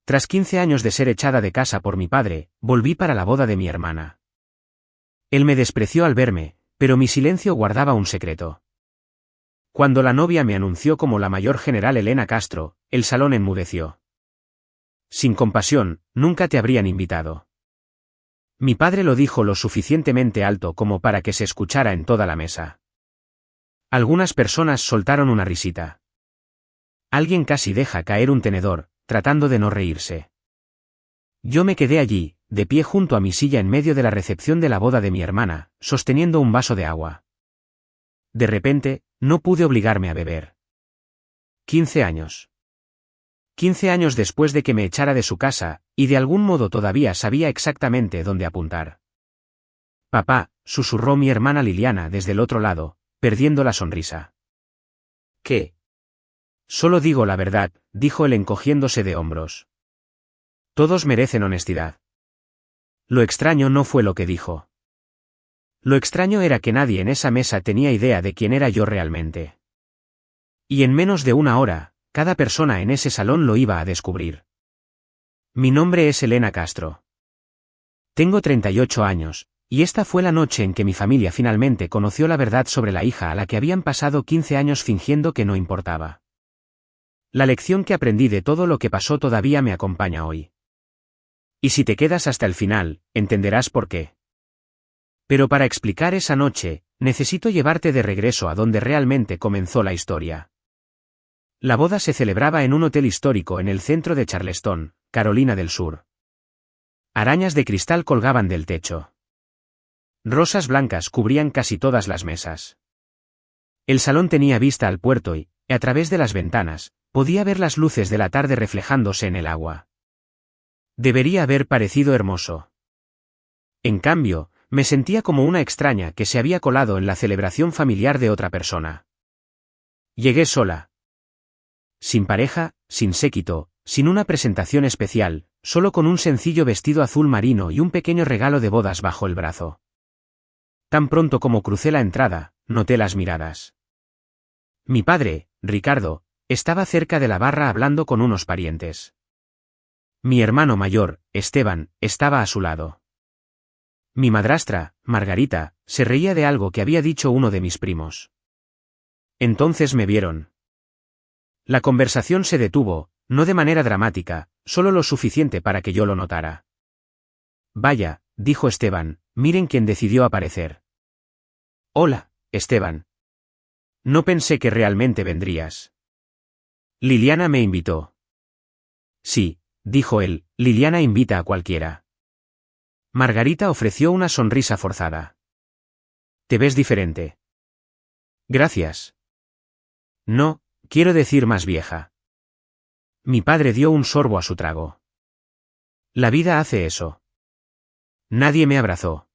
Tras 15 años de ser echada de casa por mi padre, volví para la boda de mi hermana. Él me despreció al verme, pero mi silencio guardaba un secreto. Cuando la novia me anunció como la mayor general Elena Castro, el salón enmudeció. Sin compasión, nunca te habrían invitado. Mi padre lo dijo lo suficientemente alto como para que se escuchara en toda la mesa. Algunas personas soltaron una risita. Alguien casi deja caer un tenedor, tratando de no reírse. Yo me quedé allí, de pie junto a mi silla en medio de la recepción de la boda de mi hermana, sosteniendo un vaso de agua. De repente, no pude obligarme a beber. 15 años. 15 años después de que me echara de su casa, y de algún modo todavía sabía exactamente dónde apuntar. Papá, susurró mi hermana Liliana desde el otro lado, perdiendo la sonrisa. ¿Qué? Solo digo la verdad, dijo él encogiéndose de hombros. Todos merecen honestidad. Lo extraño no fue lo que dijo. Lo extraño era que nadie en esa mesa tenía idea de quién era yo realmente. Y en menos de una hora, cada persona en ese salón lo iba a descubrir. Mi nombre es Elena Castro. Tengo 38 años, y esta fue la noche en que mi familia finalmente conoció la verdad sobre la hija a la que habían pasado 15 años fingiendo que no importaba. La lección que aprendí de todo lo que pasó todavía me acompaña hoy. Y si te quedas hasta el final, entenderás por qué. Pero para explicar esa noche, necesito llevarte de regreso a donde realmente comenzó la historia. La boda se celebraba en un hotel histórico en el centro de Charleston, Carolina del Sur. Arañas de cristal colgaban del techo. Rosas blancas cubrían casi todas las mesas. El salón tenía vista al puerto y, a través de las ventanas, podía ver las luces de la tarde reflejándose en el agua. Debería haber parecido hermoso. En cambio, me sentía como una extraña que se había colado en la celebración familiar de otra persona. Llegué sola. Sin pareja, sin séquito, sin una presentación especial, solo con un sencillo vestido azul marino y un pequeño regalo de bodas bajo el brazo. Tan pronto como crucé la entrada, noté las miradas. Mi padre, Ricardo, estaba cerca de la barra hablando con unos parientes. Mi hermano mayor, Esteban, estaba a su lado. Mi madrastra, Margarita, se reía de algo que había dicho uno de mis primos. Entonces me vieron. La conversación se detuvo, no de manera dramática, solo lo suficiente para que yo lo notara. Vaya, dijo Esteban, miren quién decidió aparecer. Hola, Esteban. No pensé que realmente vendrías. Liliana me invitó. Sí, dijo él, Liliana invita a cualquiera. Margarita ofreció una sonrisa forzada. Te ves diferente. Gracias. No, quiero decir más vieja. Mi padre dio un sorbo a su trago. La vida hace eso. Nadie me abrazó.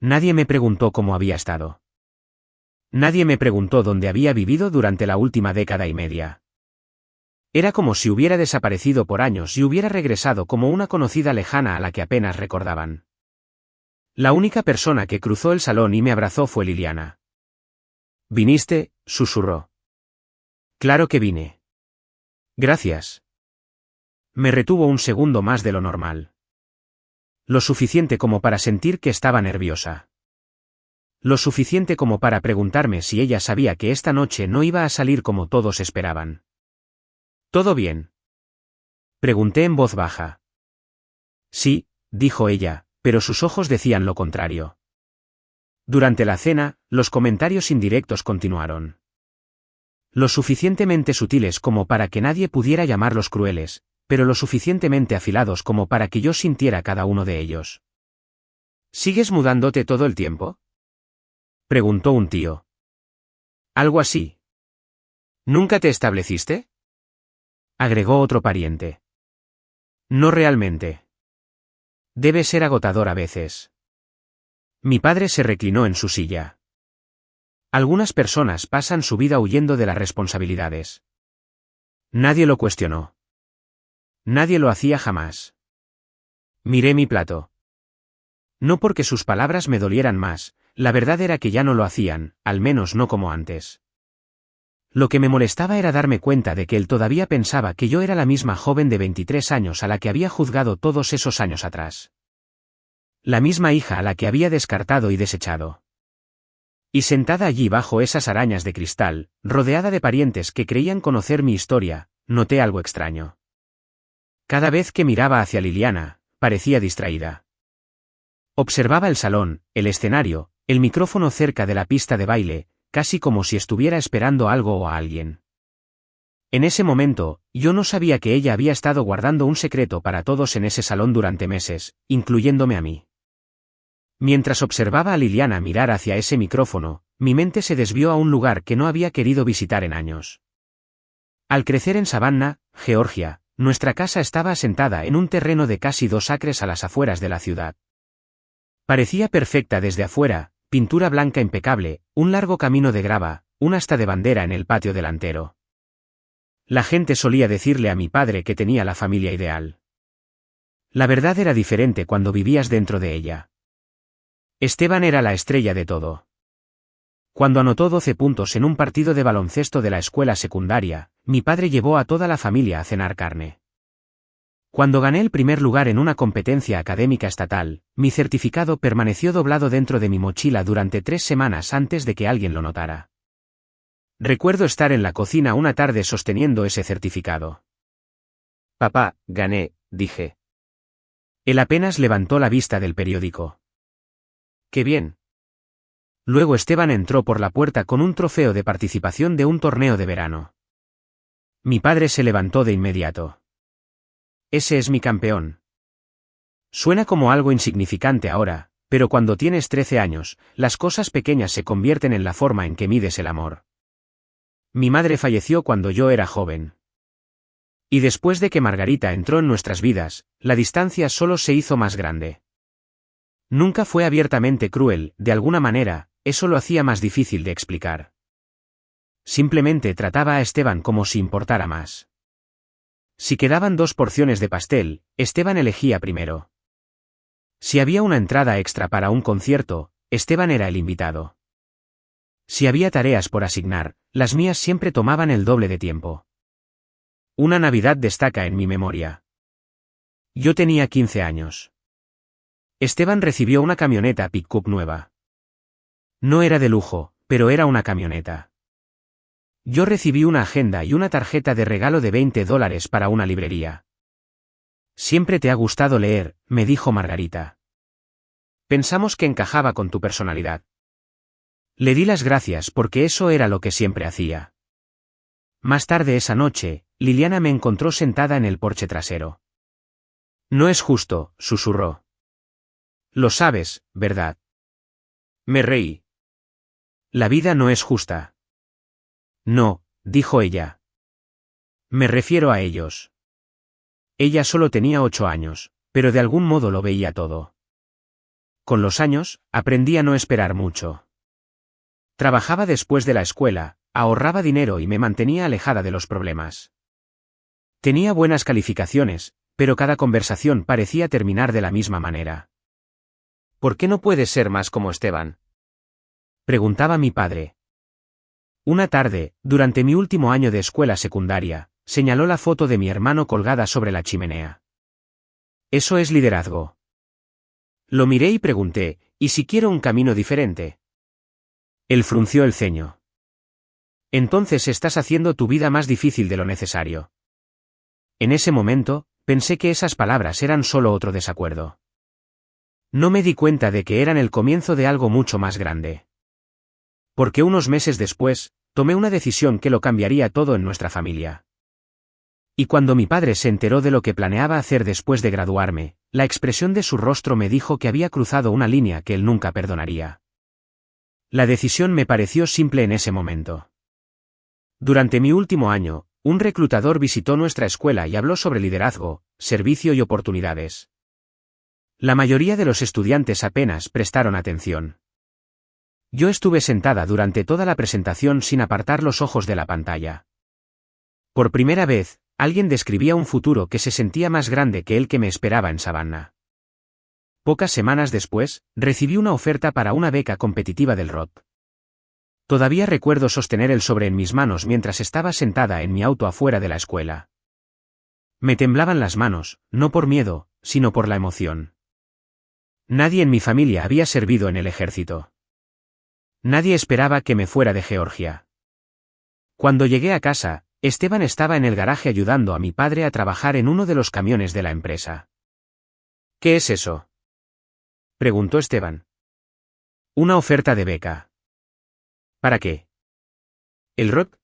Nadie me preguntó cómo había estado. Nadie me preguntó dónde había vivido durante la última década y media. Era como si hubiera desaparecido por años y hubiera regresado como una conocida lejana a la que apenas recordaban. La única persona que cruzó el salón y me abrazó fue Liliana. ¿Viniste?, susurró. Claro que vine. Gracias. Me retuvo un segundo más de lo normal. Lo suficiente como para sentir que estaba nerviosa. Lo suficiente como para preguntarme si ella sabía que esta noche no iba a salir como todos esperaban. ¿Todo bien?, pregunté en voz baja. Sí, dijo ella, pero sus ojos decían lo contrario. Durante la cena, los comentarios indirectos continuaron. Lo suficientemente sutiles como para que nadie pudiera llamarlos crueles, pero lo suficientemente afilados como para que yo sintiera cada uno de ellos. ¿Sigues mudándote todo el tiempo?, preguntó un tío. Algo así. ¿Nunca te estableciste?, agregó otro pariente. No realmente. Debe ser agotador a veces. Mi padre se reclinó en su silla. Algunas personas pasan su vida huyendo de las responsabilidades. Nadie lo cuestionó. Nadie lo hacía jamás. Miré mi plato. No porque sus palabras me dolieran más, la verdad era que ya no lo hacían, al menos no como antes. Lo que me molestaba era darme cuenta de que él todavía pensaba que yo era la misma joven de 23 años a la que había juzgado todos esos años atrás. La misma hija a la que había descartado y desechado. Y sentada allí bajo esas arañas de cristal, rodeada de parientes que creían conocer mi historia, noté algo extraño. Cada vez que miraba hacia Liliana, parecía distraída. Observaba el salón, el escenario, el micrófono cerca de la pista de baile, casi como si estuviera esperando algo o a alguien. En ese momento, yo no sabía que ella había estado guardando un secreto para todos en ese salón durante meses, incluyéndome a mí. Mientras observaba a Liliana mirar hacia ese micrófono, mi mente se desvió a un lugar que no había querido visitar en años. Al crecer en Savannah, Georgia, nuestra casa estaba asentada en un terreno de casi 2 acres a las afueras de la ciudad. Parecía perfecta desde afuera, pintura blanca impecable, un largo camino de grava, un asta de bandera en el patio delantero. La gente solía decirle a mi padre que tenía la familia ideal. La verdad era diferente cuando vivías dentro de ella. Esteban era la estrella de todo. Cuando anotó 12 puntos en un partido de baloncesto de la escuela secundaria, mi padre llevó a toda la familia a cenar carne. Cuando gané el primer lugar en una competencia académica estatal, mi certificado permaneció doblado dentro de mi mochila durante 3 semanas antes de que alguien lo notara. Recuerdo estar en la cocina una tarde sosteniendo ese certificado. «Papá, gané», dije. Él apenas levantó la vista del periódico. «¡Qué bien!». Luego Esteban entró por la puerta con un trofeo de participación de un torneo de verano. Mi padre se levantó de inmediato. «Ese es mi campeón». Suena como algo insignificante ahora, pero cuando tienes 13 años, las cosas pequeñas se convierten en la forma en que mides el amor. Mi madre falleció cuando yo era joven. Y después de que Margarita entró en nuestras vidas, la distancia solo se hizo más grande. Nunca fue abiertamente cruel, de alguna manera, eso lo hacía más difícil de explicar. Simplemente trataba a Esteban como si importara más. Si quedaban 2 porciones de pastel, Esteban elegía primero. Si había una entrada extra para un concierto, Esteban era el invitado. Si había tareas por asignar, las mías siempre tomaban el doble de tiempo. Una Navidad destaca en mi memoria. Yo tenía 15 años. Esteban recibió una camioneta pick-up nueva. No era de lujo, pero era una camioneta. Yo recibí una agenda y una tarjeta de regalo de $20 para una librería. «Siempre te ha gustado leer», me dijo Margarita. «Pensamos que encajaba con tu personalidad». Le di las gracias porque eso era lo que siempre hacía. Más tarde esa noche, Liliana me encontró sentada en el porche trasero. «No es justo», susurró. «Lo sabes, ¿verdad?». Me reí. «La vida no es justa». «No», dijo ella. «Me refiero a ellos». Ella solo tenía 8 años, pero de algún modo lo veía todo. Con los años, aprendí a no esperar mucho. Trabajaba después de la escuela, ahorraba dinero y me mantenía alejada de los problemas. Tenía buenas calificaciones, pero cada conversación parecía terminar de la misma manera. «¿Por qué no puedes ser más como Esteban?», preguntaba mi padre. Una tarde, durante mi último año de escuela secundaria, señaló la foto de mi hermano colgada sobre la chimenea. «Eso es liderazgo». Lo miré y pregunté, «¿Y si quiero un camino diferente?». Él frunció el ceño. «Entonces estás haciendo tu vida más difícil de lo necesario». En ese momento, pensé que esas palabras eran solo otro desacuerdo. No me di cuenta de que eran el comienzo de algo mucho más grande. Porque unos meses después, tomé una decisión que lo cambiaría todo en nuestra familia. Y cuando mi padre se enteró de lo que planeaba hacer después de graduarme, la expresión de su rostro me dijo que había cruzado una línea que él nunca perdonaría. La decisión me pareció simple en ese momento. Durante mi último año, un reclutador visitó nuestra escuela y habló sobre liderazgo, servicio y oportunidades. La mayoría de los estudiantes apenas prestaron atención. Yo estuve sentada durante toda la presentación sin apartar los ojos de la pantalla. Por primera vez, alguien describía un futuro que se sentía más grande que el que me esperaba en Savannah. Pocas semanas después, recibí una oferta para una beca competitiva del ROT. Todavía recuerdo sostener el sobre en mis manos mientras estaba sentada en mi auto afuera de la escuela. Me temblaban las manos, no por miedo, sino por la emoción. Nadie en mi familia había servido en el ejército. Nadie esperaba que me fuera de Georgia. Cuando llegué a casa, Esteban estaba en el garaje ayudando a mi padre a trabajar en uno de los camiones de la empresa. ¿Qué es eso?, preguntó Esteban. Una oferta de beca. ¿Para qué? ¿El ROT?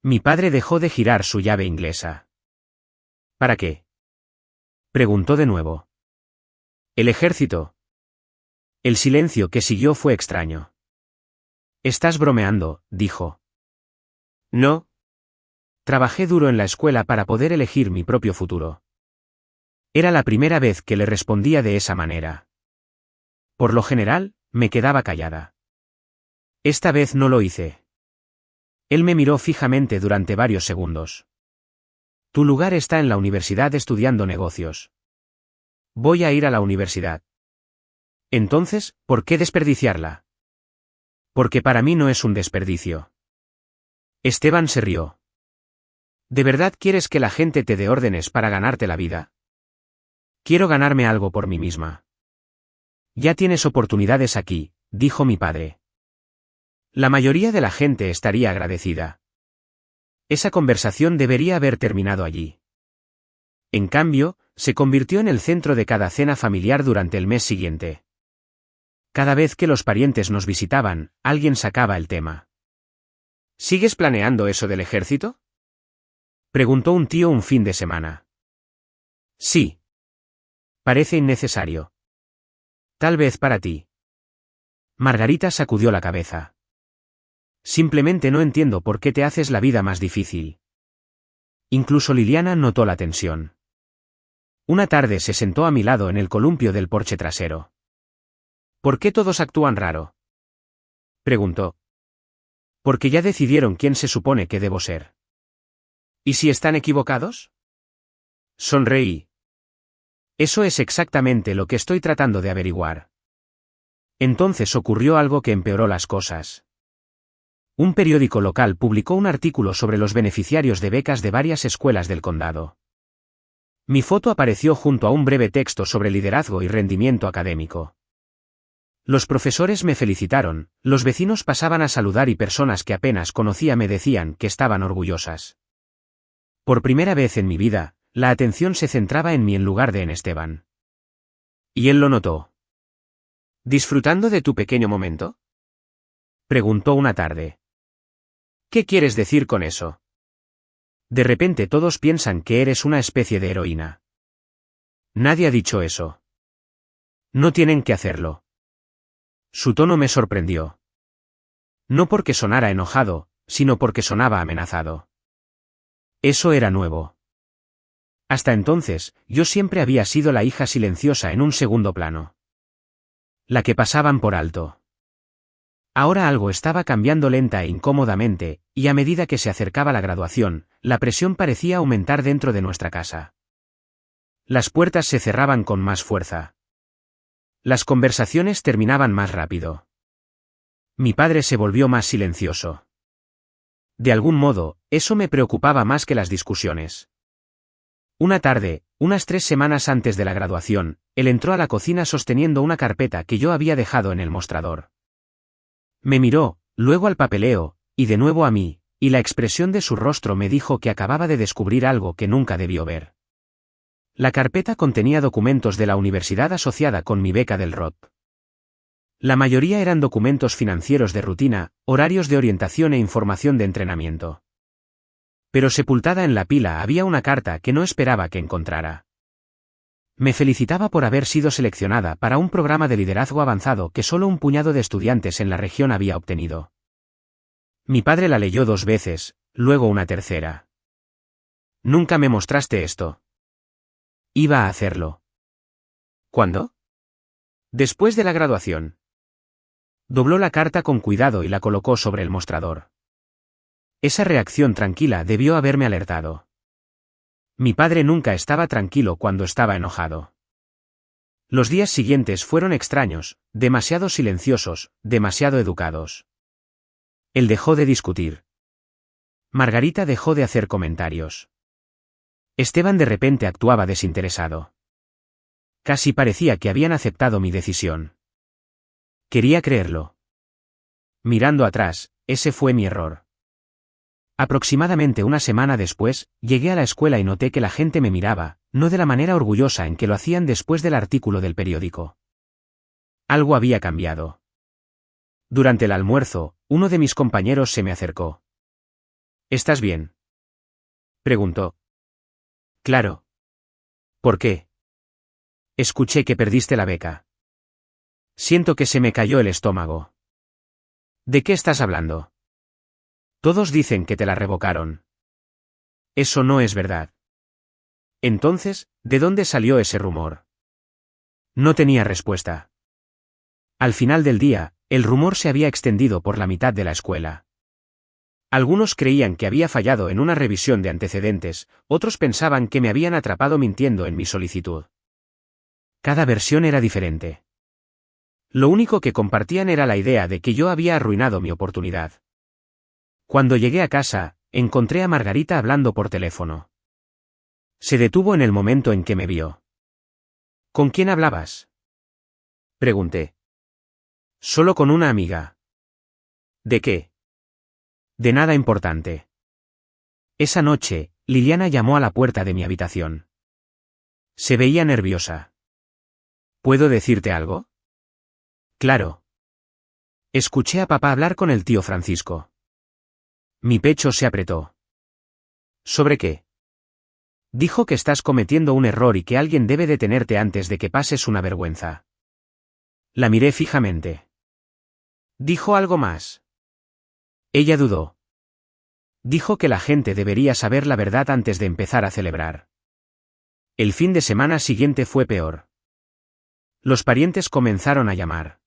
Mi padre dejó de girar su llave inglesa. ¿Para qué?, preguntó de nuevo. El ejército. El silencio que siguió fue extraño. Estás bromeando, dijo. No. Trabajé duro en la escuela para poder elegir mi propio futuro. Era la primera vez que le respondía de esa manera. Por lo general, me quedaba callada. Esta vez no lo hice. Él me miró fijamente durante varios segundos. Tu lugar está en la universidad estudiando negocios. Voy a ir a la universidad. Entonces, ¿por qué desperdiciarla? Porque para mí no es un desperdicio. Esteban se rió. ¿De verdad quieres que la gente te dé órdenes para ganarte la vida? Quiero ganarme algo por mí misma. Ya tienes oportunidades aquí, dijo mi padre. La mayoría de la gente estaría agradecida. Esa conversación debería haber terminado allí. En cambio, se convirtió en el centro de cada cena familiar durante el mes siguiente. Cada vez que los parientes nos visitaban, alguien sacaba el tema. ¿Sigues planeando eso del ejército?, preguntó un tío un fin de semana. Sí. Parece innecesario. Tal vez para ti. Margarita sacudió la cabeza. Simplemente no entiendo por qué te haces la vida más difícil. Incluso Liliana notó la tensión. Una tarde se sentó a mi lado en el columpio del porche trasero. ¿Por qué todos actúan raro?, preguntó. Porque ya decidieron quién se supone que debo ser. ¿Y si están equivocados? Sonreí. Eso es exactamente lo que estoy tratando de averiguar. Entonces ocurrió algo que empeoró las cosas. Un periódico local publicó un artículo sobre los beneficiarios de becas de varias escuelas del condado. Mi foto apareció junto a un breve texto sobre liderazgo y rendimiento académico. Los profesores me felicitaron, los vecinos pasaban a saludar y personas que apenas conocía me decían que estaban orgullosas. Por primera vez en mi vida, la atención se centraba en mí en lugar de en Esteban. ¿Y él lo notó? ¿Disfrutando de tu pequeño momento?, preguntó una tarde. ¿Qué quieres decir con eso? De repente todos piensan que eres una especie de heroína. Nadie ha dicho eso. No tienen que hacerlo. Su tono me sorprendió. No porque sonara enojado, sino porque sonaba amenazado. Eso era nuevo. Hasta entonces, yo siempre había sido la hija silenciosa en un segundo plano. La que pasaban por alto. Ahora algo estaba cambiando lenta e incómodamente, y a medida que se acercaba la graduación, la presión parecía aumentar dentro de nuestra casa. Las puertas se cerraban con más fuerza. Las conversaciones terminaban más rápido. Mi padre se volvió más silencioso. De algún modo, eso me preocupaba más que las discusiones. Una tarde, unas 3 semanas antes de la graduación, él entró a la cocina sosteniendo una carpeta que yo había dejado en el mostrador. Me miró, luego al papeleo, y de nuevo a mí, y la expresión de su rostro me dijo que acababa de descubrir algo que nunca debió ver. La carpeta contenía documentos de la universidad asociada con mi beca del ROT. La mayoría eran documentos financieros de rutina, horarios de orientación e información de entrenamiento. Pero sepultada en la pila había una carta que no esperaba que encontrara. Me felicitaba por haber sido seleccionada para un programa de liderazgo avanzado que solo un puñado de estudiantes en la región había obtenido. Mi padre la leyó 2 veces, luego una tercera. Nunca me mostraste esto. Iba a hacerlo. ¿Cuándo? Después de la graduación. Dobló la carta con cuidado y la colocó sobre el mostrador. Esa reacción tranquila debió haberme alertado. Mi padre nunca estaba tranquilo cuando estaba enojado. Los días siguientes fueron extraños, demasiado silenciosos, demasiado educados. Él dejó de discutir. Margarita dejó de hacer comentarios. Esteban de repente actuaba desinteresado. Casi parecía que habían aceptado mi decisión. Quería creerlo. Mirando atrás, ese fue mi error. Aproximadamente una semana después, llegué a la escuela y noté que la gente me miraba, no de la manera orgullosa en que lo hacían después del artículo del periódico. Algo había cambiado. Durante el almuerzo, uno de mis compañeros se me acercó. ¿Estás bien?, preguntó. Claro. ¿Por qué? Escuché que perdiste la beca. Siento que se me cayó el estómago. ¿De qué estás hablando? Todos dicen que te la revocaron. Eso no es verdad. Entonces, ¿de dónde salió ese rumor? No tenía respuesta. Al final del día, el rumor se había extendido por la mitad de la escuela. Algunos creían que había fallado en una revisión de antecedentes, otros pensaban que me habían atrapado mintiendo en mi solicitud. Cada versión era diferente. Lo único que compartían era la idea de que yo había arruinado mi oportunidad. Cuando llegué a casa, encontré a Margarita hablando por teléfono. Se detuvo en el momento en que me vio. ¿Con quién hablabas?, pregunté. Solo con una amiga. ¿De qué? De nada importante. Esa noche, Liliana llamó a la puerta de mi habitación. Se veía nerviosa. ¿Puedo decirte algo? Claro. Escuché a papá hablar con el tío Francisco. Mi pecho se apretó. ¿Sobre qué? Dijo que estás cometiendo un error y que alguien debe detenerte antes de que pases una vergüenza. La miré fijamente. ¿Dijo algo más? Ella dudó. Dijo que la gente debería saber la verdad antes de empezar a celebrar. El fin de semana siguiente fue peor. Los parientes comenzaron a llamar.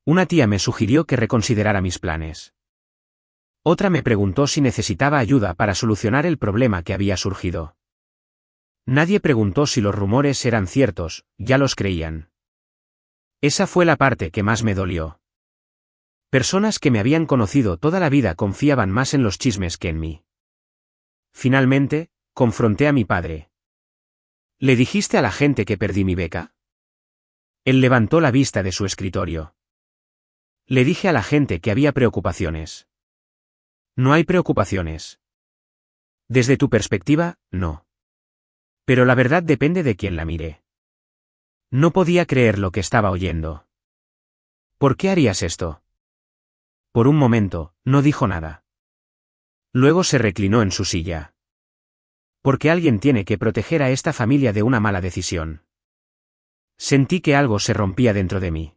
Una tía me sugirió que reconsiderara mis planes. Otra me preguntó si necesitaba ayuda para solucionar el problema que había surgido. Nadie preguntó si los rumores eran ciertos, ya los creían. Esa fue la parte que más me dolió. Personas que me habían conocido toda la vida confiaban más en los chismes que en mí. Finalmente, confronté a mi padre. ¿Le dijiste a la gente que perdí mi beca? Él levantó la vista de su escritorio. Le dije a la gente que había preocupaciones. No hay preocupaciones. Desde tu perspectiva, no. Pero la verdad depende de quien la mire. No podía creer lo que estaba oyendo. ¿Por qué harías esto? Por un momento, no dijo nada. Luego se reclinó en su silla. Porque alguien tiene que proteger a esta familia de una mala decisión. Sentí que algo se rompía dentro de mí.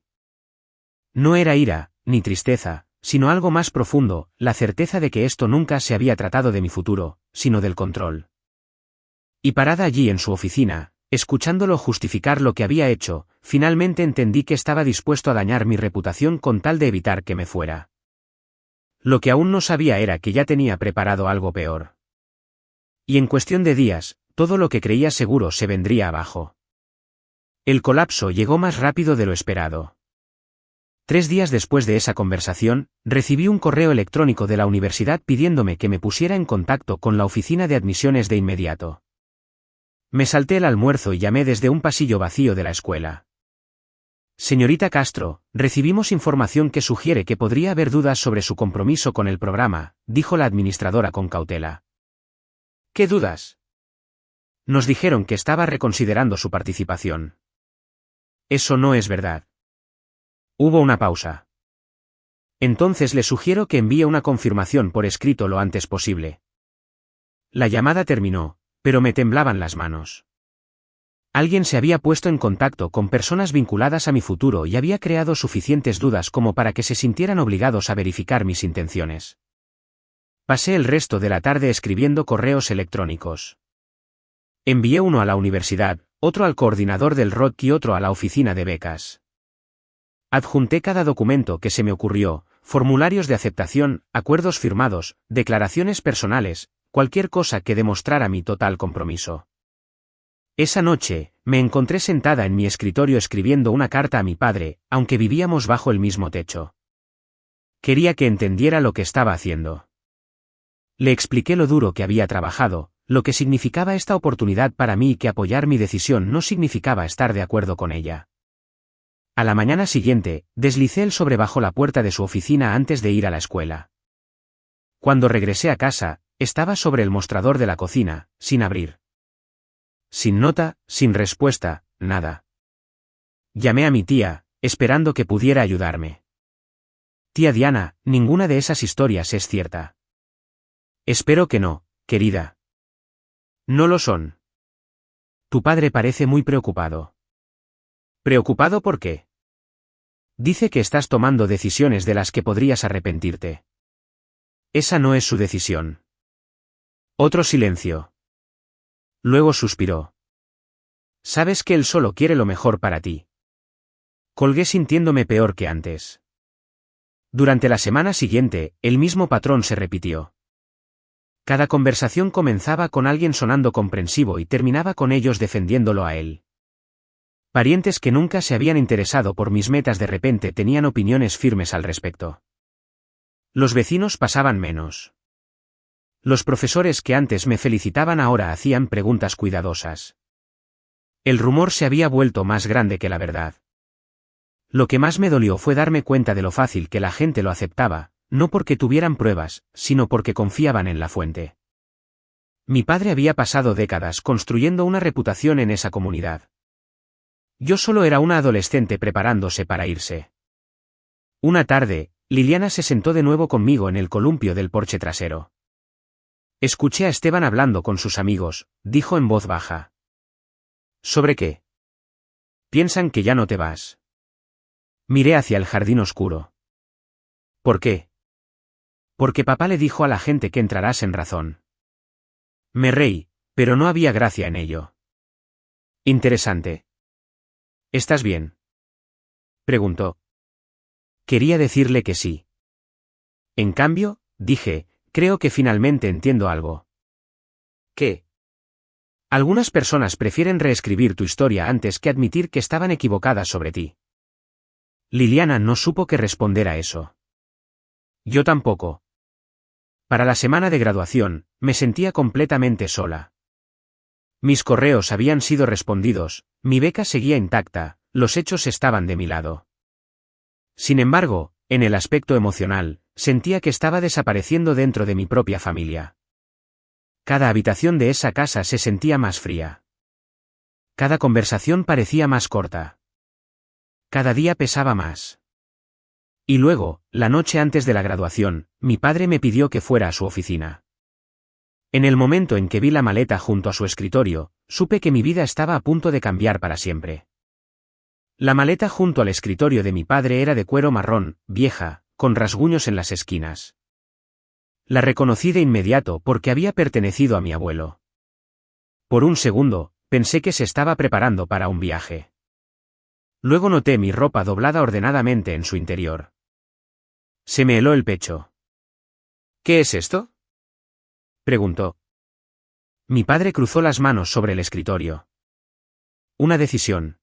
No era ira, ni tristeza, sino algo más profundo, la certeza de que esto nunca se había tratado de mi futuro, sino del control. Y parada allí en su oficina, escuchándolo justificar lo que había hecho, finalmente entendí que estaba dispuesto a dañar mi reputación con tal de evitar que me fuera. Lo que aún no sabía era que ya tenía preparado algo peor. Y en cuestión de días, todo lo que creía seguro se vendría abajo. El colapso llegó más rápido de lo esperado. 3 días después de esa conversación, recibí un correo electrónico de la universidad pidiéndome que me pusiera en contacto con la oficina de admisiones de inmediato. Me salté el almuerzo y llamé desde un pasillo vacío de la escuela. Señorita Castro, recibimos información que sugiere que podría haber dudas sobre su compromiso con el programa, dijo la administradora con cautela. ¿Qué dudas? Nos dijeron que estaba reconsiderando su participación. Eso no es verdad. Hubo una pausa. Entonces le sugiero que envíe una confirmación por escrito lo antes posible. La llamada terminó, pero me temblaban las manos. Alguien se había puesto en contacto con personas vinculadas a mi futuro y había creado suficientes dudas como para que se sintieran obligados a verificar mis intenciones. Pasé el resto de la tarde escribiendo correos electrónicos. Envié uno a la universidad, otro al coordinador del ROC y otro a la oficina de becas. Adjunté cada documento que se me ocurrió, formularios de aceptación, acuerdos firmados, declaraciones personales, cualquier cosa que demostrara mi total compromiso. Esa noche, me encontré sentada en mi escritorio escribiendo una carta a mi padre, aunque vivíamos bajo el mismo techo. Quería que entendiera lo que estaba haciendo. Le expliqué lo duro que había trabajado, lo que significaba esta oportunidad para mí y que apoyar mi decisión no significaba estar de acuerdo con ella. A la mañana siguiente, deslicé el sobre bajo la puerta de su oficina antes de ir a la escuela. Cuando regresé a casa, estaba sobre el mostrador de la cocina, sin abrir. Sin nota, sin respuesta, nada. Llamé a mi tía, esperando que pudiera ayudarme. Tía Diana, ninguna de esas historias es cierta. Espero que no, querida. No lo son. Tu padre parece muy preocupado. ¿Preocupado por qué? Dice que estás tomando decisiones de las que podrías arrepentirte. Esa no es su decisión. Otro silencio. Luego suspiró. Sabes que él solo quiere lo mejor para ti. Colgué sintiéndome peor que antes. Durante la semana siguiente, el mismo patrón se repitió. Cada conversación comenzaba con alguien sonando comprensivo y terminaba con ellos defendiéndolo a él. Parientes que nunca se habían interesado por mis metas de repente tenían opiniones firmes al respecto. Los vecinos pasaban menos. Los profesores que antes me felicitaban ahora hacían preguntas cuidadosas. El rumor se había vuelto más grande que la verdad. Lo que más me dolió fue darme cuenta de lo fácil que la gente lo aceptaba, no porque tuvieran pruebas, sino porque confiaban en la fuente. Mi padre había pasado décadas construyendo una reputación en esa comunidad. Yo solo era una adolescente preparándose para irse. Una tarde, Liliana se sentó de nuevo conmigo en el columpio del porche trasero. Escuché a Esteban hablando con sus amigos, dijo en voz baja. ¿Sobre qué? Piensan que ya no te vas. Miré hacia el jardín oscuro. ¿Por qué? Porque papá le dijo a la gente que entrarás en razón. Me reí, pero no había gracia en ello. Interesante. ¿Estás bien? Preguntó. Quería decirle que sí. En cambio, dije, creo que finalmente entiendo algo. ¿Qué? Algunas personas prefieren reescribir tu historia antes que admitir que estaban equivocadas sobre ti. Liliana no supo qué responder a eso. Yo tampoco. Para la semana de graduación, me sentía completamente sola. Mis correos habían sido respondidos, mi beca seguía intacta, los hechos estaban de mi lado. Sin embargo, en el aspecto emocional, sentía que estaba desapareciendo dentro de mi propia familia. Cada habitación de esa casa se sentía más fría. Cada conversación parecía más corta. Cada día pesaba más. Y luego, la noche antes de la graduación, mi padre me pidió que fuera a su oficina. En el momento en que vi la maleta junto a su escritorio, supe que mi vida estaba a punto de cambiar para siempre. La maleta junto al escritorio de mi padre era de cuero marrón, vieja, con rasguños en las esquinas. La reconocí de inmediato porque había pertenecido a mi abuelo. Por un segundo, pensé que se estaba preparando para un viaje. Luego noté mi ropa doblada ordenadamente en su interior. Se me heló el pecho. ¿Qué es esto? Preguntó. Mi padre cruzó las manos sobre el escritorio. Una decisión.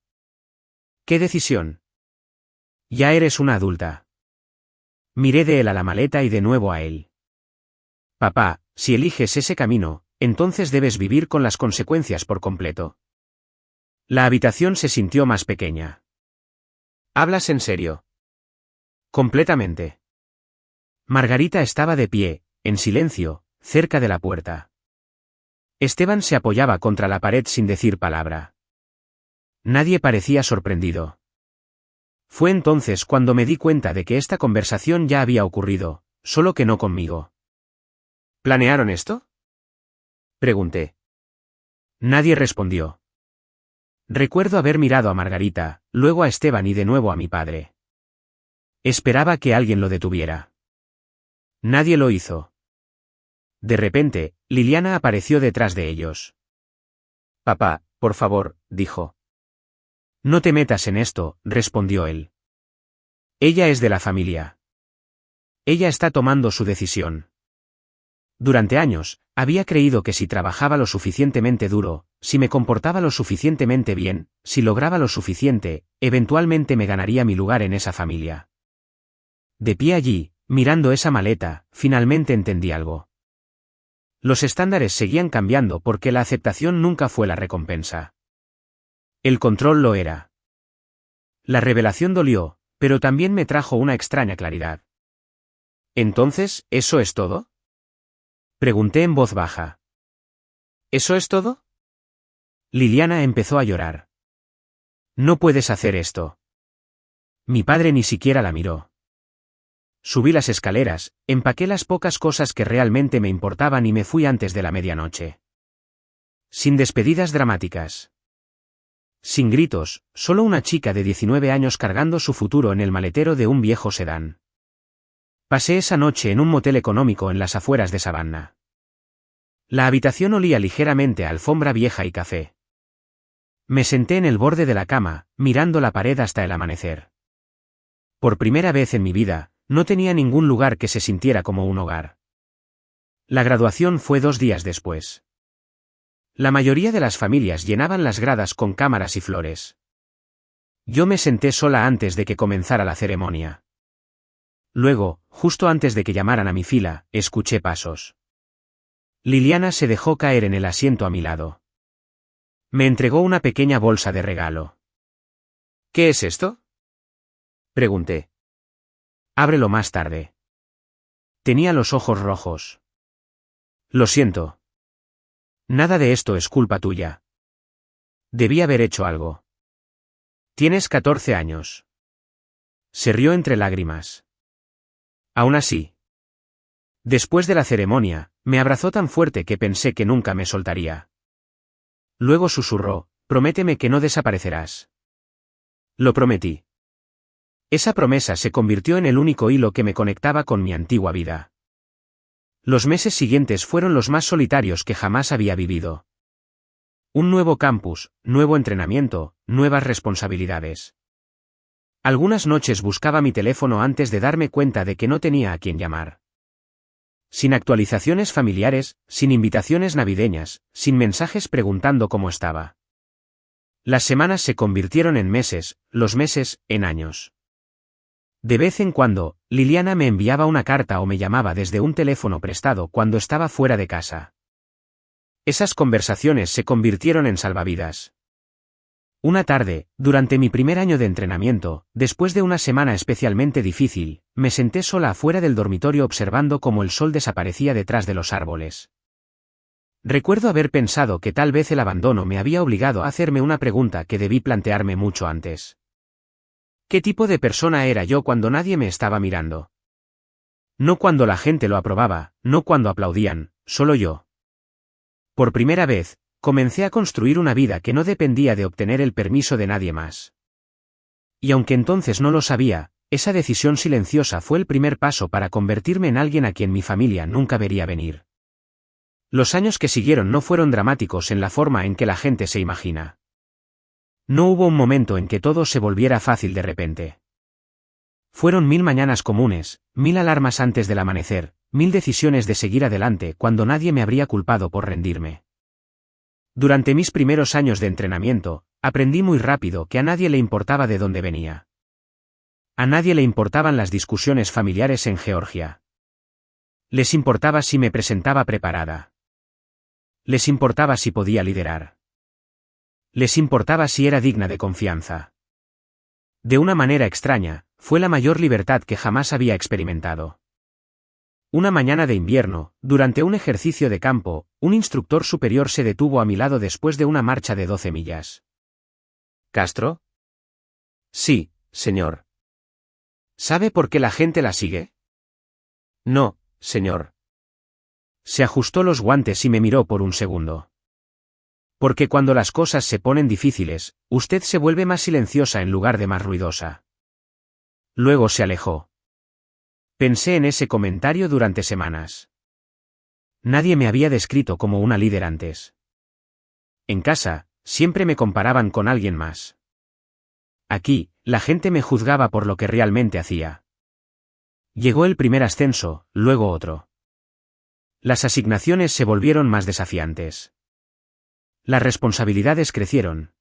¿Qué decisión? Ya eres una adulta. Miré de él a la maleta y de nuevo a él. Papá, si eliges ese camino, entonces debes vivir con las consecuencias por completo. La habitación se sintió más pequeña. ¿Hablas en serio? Completamente. Margarita estaba de pie, en silencio, cerca de la puerta. Esteban se apoyaba contra la pared sin decir palabra. Nadie parecía sorprendido. Fue entonces cuando me di cuenta de que esta conversación ya había ocurrido, solo que no conmigo. ¿Planearon esto? Pregunté. Nadie respondió. Recuerdo haber mirado a Margarita, luego a Esteban y de nuevo a mi padre. Esperaba que alguien lo detuviera. Nadie lo hizo. De repente, Liliana apareció detrás de ellos. Papá, por favor, dijo. No te metas en esto, respondió él. Ella es de la familia. Ella está tomando su decisión. Durante años, había creído que si trabajaba lo suficientemente duro, si me comportaba lo suficientemente bien, si lograba lo suficiente, eventualmente me ganaría mi lugar en esa familia. De pie allí, Mirando esa maleta, finalmente entendí algo. Los estándares seguían cambiando porque la aceptación nunca fue la recompensa. El control lo era. La revelación dolió, pero también me trajo una extraña claridad. ¿Entonces, eso es todo? Pregunté en voz baja. ¿Eso es todo? Liliana empezó a llorar. No puedes hacer esto. Mi padre ni siquiera la miró. Subí las escaleras, empaqué las pocas cosas que realmente me importaban y me fui antes de la medianoche. Sin despedidas dramáticas. Sin gritos, solo una chica de 19 años cargando su futuro en el maletero de un viejo sedán. Pasé esa noche en un motel económico en las afueras de Savannah. La habitación olía ligeramente a alfombra vieja y café. Me senté en el borde de la cama, mirando la pared hasta el amanecer. Por primera vez en mi vida, no tenía ningún lugar que se sintiera como un hogar. La graduación fue 2 días después. La mayoría de las familias llenaban las gradas con cámaras y flores. Yo me senté sola antes de que comenzara la ceremonia. Luego, justo antes de que llamaran a mi fila, escuché pasos. Liliana se dejó caer en el asiento a mi lado. Me entregó una pequeña bolsa de regalo. ¿Qué es esto?, pregunté. Ábrelo más tarde. Tenía los ojos rojos. Lo siento. Nada de esto es culpa tuya. Debí haber hecho algo. Tienes 14 años. Se rió entre lágrimas. Aún así. Después de la ceremonia, me abrazó tan fuerte que pensé que nunca me soltaría. Luego susurró, prométeme que no desaparecerás. Lo prometí. Esa promesa se convirtió en el único hilo que me conectaba con mi antigua vida. Los meses siguientes fueron los más solitarios que jamás había vivido. Un nuevo campus, nuevo entrenamiento, nuevas responsabilidades. Algunas noches buscaba mi teléfono antes de darme cuenta de que no tenía a quién llamar. Sin actualizaciones familiares, sin invitaciones navideñas, sin mensajes preguntando cómo estaba. Las semanas se convirtieron en meses, los meses, en años. De vez en cuando, Liliana me enviaba una carta o me llamaba desde un teléfono prestado cuando estaba fuera de casa. Esas conversaciones se convirtieron en salvavidas. Una tarde, durante mi primer año de entrenamiento, después de una semana especialmente difícil, me senté sola afuera del dormitorio observando cómo el sol desaparecía detrás de los árboles. Recuerdo haber pensado que tal vez el abandono me había obligado a hacerme una pregunta que debí plantearme mucho antes. ¿Qué tipo de persona era yo cuando nadie me estaba mirando? No cuando la gente lo aprobaba, no cuando aplaudían, solo yo. Por primera vez, comencé a construir una vida que no dependía de obtener el permiso de nadie más. Y aunque entonces no lo sabía, esa decisión silenciosa fue el primer paso para convertirme en alguien a quien mi familia nunca vería venir. Los años que siguieron no fueron dramáticos en la forma en que la gente se imagina. No hubo un momento en que todo se volviera fácil de repente. Fueron 1000 mañanas comunes, 1000 alarmas antes del amanecer, 1000 decisiones de seguir adelante cuando nadie me habría culpado por rendirme. Durante mis primeros años de entrenamiento, aprendí muy rápido que a nadie le importaba de dónde venía. A nadie le importaban las discusiones familiares en Georgia. Les importaba si me presentaba preparada. Les importaba si podía liderar. Les importaba si era digna de confianza. De una manera extraña, fue la mayor libertad que jamás había experimentado. Una mañana de invierno, durante un ejercicio de campo, un instructor superior se detuvo a mi lado después de una marcha de 12 millas. ¿Castro? Sí, señor. ¿Sabe por qué la gente la sigue? No, señor. Se ajustó los guantes y me miró por un segundo. Porque cuando las cosas se ponen difíciles, usted se vuelve más silenciosa en lugar de más ruidosa. Luego se alejó. Pensé en ese comentario durante semanas. Nadie me había descrito como una líder antes. En casa, siempre me comparaban con alguien más. Aquí, la gente me juzgaba por lo que realmente hacía. Llegó el primer ascenso, luego otro. Las asignaciones se volvieron más desafiantes. Las responsabilidades crecieron.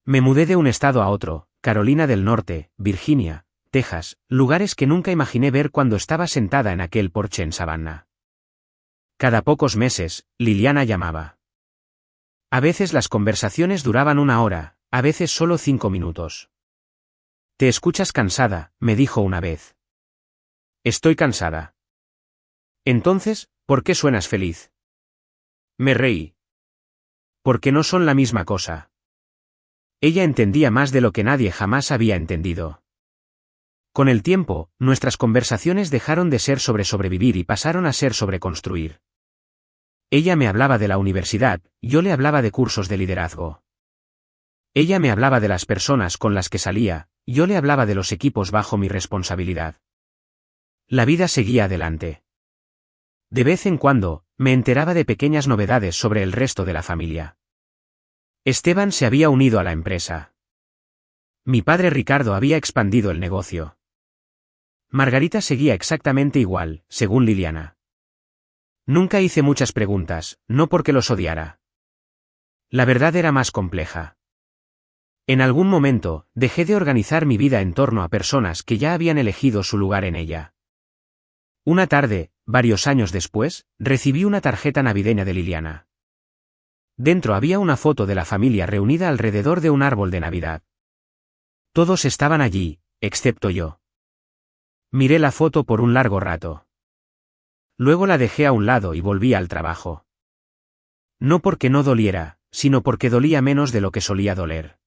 Me mudé de un estado a otro, Carolina del Norte, Virginia, Texas, lugares que nunca imaginé ver cuando estaba sentada en aquel porche en Savannah. Cada pocos meses, Liliana llamaba. A veces las conversaciones duraban 1 hora, a veces solo 5 minutos. «Te escuchas cansada», me dijo una vez. «Estoy cansada». «Entonces, ¿por qué suenas feliz?» Me reí. «Porque no son la misma cosa». Ella entendía más de lo que nadie jamás había entendido. Con el tiempo, nuestras conversaciones dejaron de ser sobre sobrevivir y pasaron a ser sobre construir. Ella me hablaba de la universidad, yo le hablaba de cursos de liderazgo. Ella me hablaba de las personas con las que salía, yo le hablaba de los equipos bajo mi responsabilidad. La vida seguía adelante. De vez en cuando, me enteraba de pequeñas novedades sobre el resto de la familia. Esteban se había unido a la empresa. Mi padre Ricardo había expandido el negocio. Margarita seguía exactamente igual, según Liliana. Nunca hice muchas preguntas, no porque los odiara. La verdad era más compleja. En algún momento, dejé de organizar mi vida en torno a personas que ya habían elegido su lugar en ella. Una tarde, varios años después, recibí una tarjeta navideña de Liliana. Dentro había una foto de la familia reunida alrededor de un árbol de Navidad. Todos estaban allí, excepto yo. Miré la foto por un largo rato. Luego la dejé a un lado y volví al trabajo. No porque no doliera, sino porque dolía menos de lo que solía doler.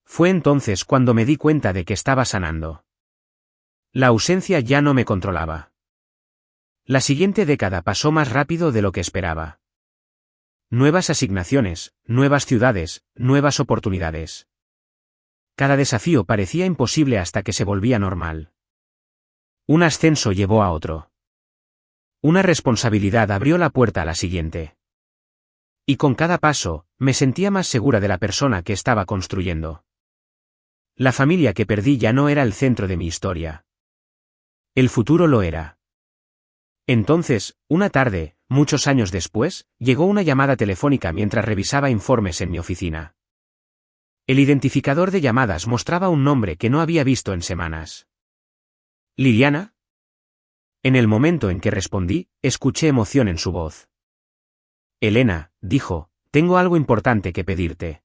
Fue entonces cuando me di cuenta de que estaba sanando. La ausencia ya no me controlaba. La siguiente década pasó más rápido de lo que esperaba. Nuevas asignaciones, nuevas ciudades, nuevas oportunidades. Cada desafío parecía imposible hasta que se volvía normal. Un ascenso llevó a otro. Una responsabilidad abrió la puerta a la siguiente. Y con cada paso, me sentía más segura de la persona que estaba construyendo. La familia que perdí ya no era el centro de mi historia. El futuro lo era. Entonces, una tarde, muchos años después, llegó una llamada telefónica mientras revisaba informes en mi oficina. El identificador de llamadas mostraba un nombre que no había visto en semanas. ¿Liliana? En el momento en que respondí, escuché emoción en su voz. Elena, dijo, tengo algo importante que pedirte.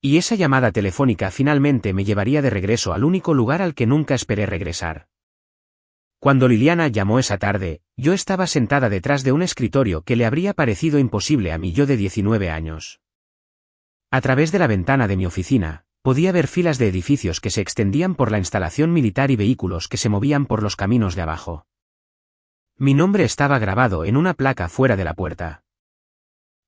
Y esa llamada telefónica finalmente me llevaría de regreso al único lugar al que nunca esperé regresar. Cuando Liliana llamó esa tarde, yo estaba sentada detrás de un escritorio que le habría parecido imposible a mi yo de 19 años. A través de la ventana de mi oficina, podía ver filas de edificios que se extendían por la instalación militar y vehículos que se movían por los caminos de abajo. Mi nombre estaba grabado en una placa fuera de la puerta.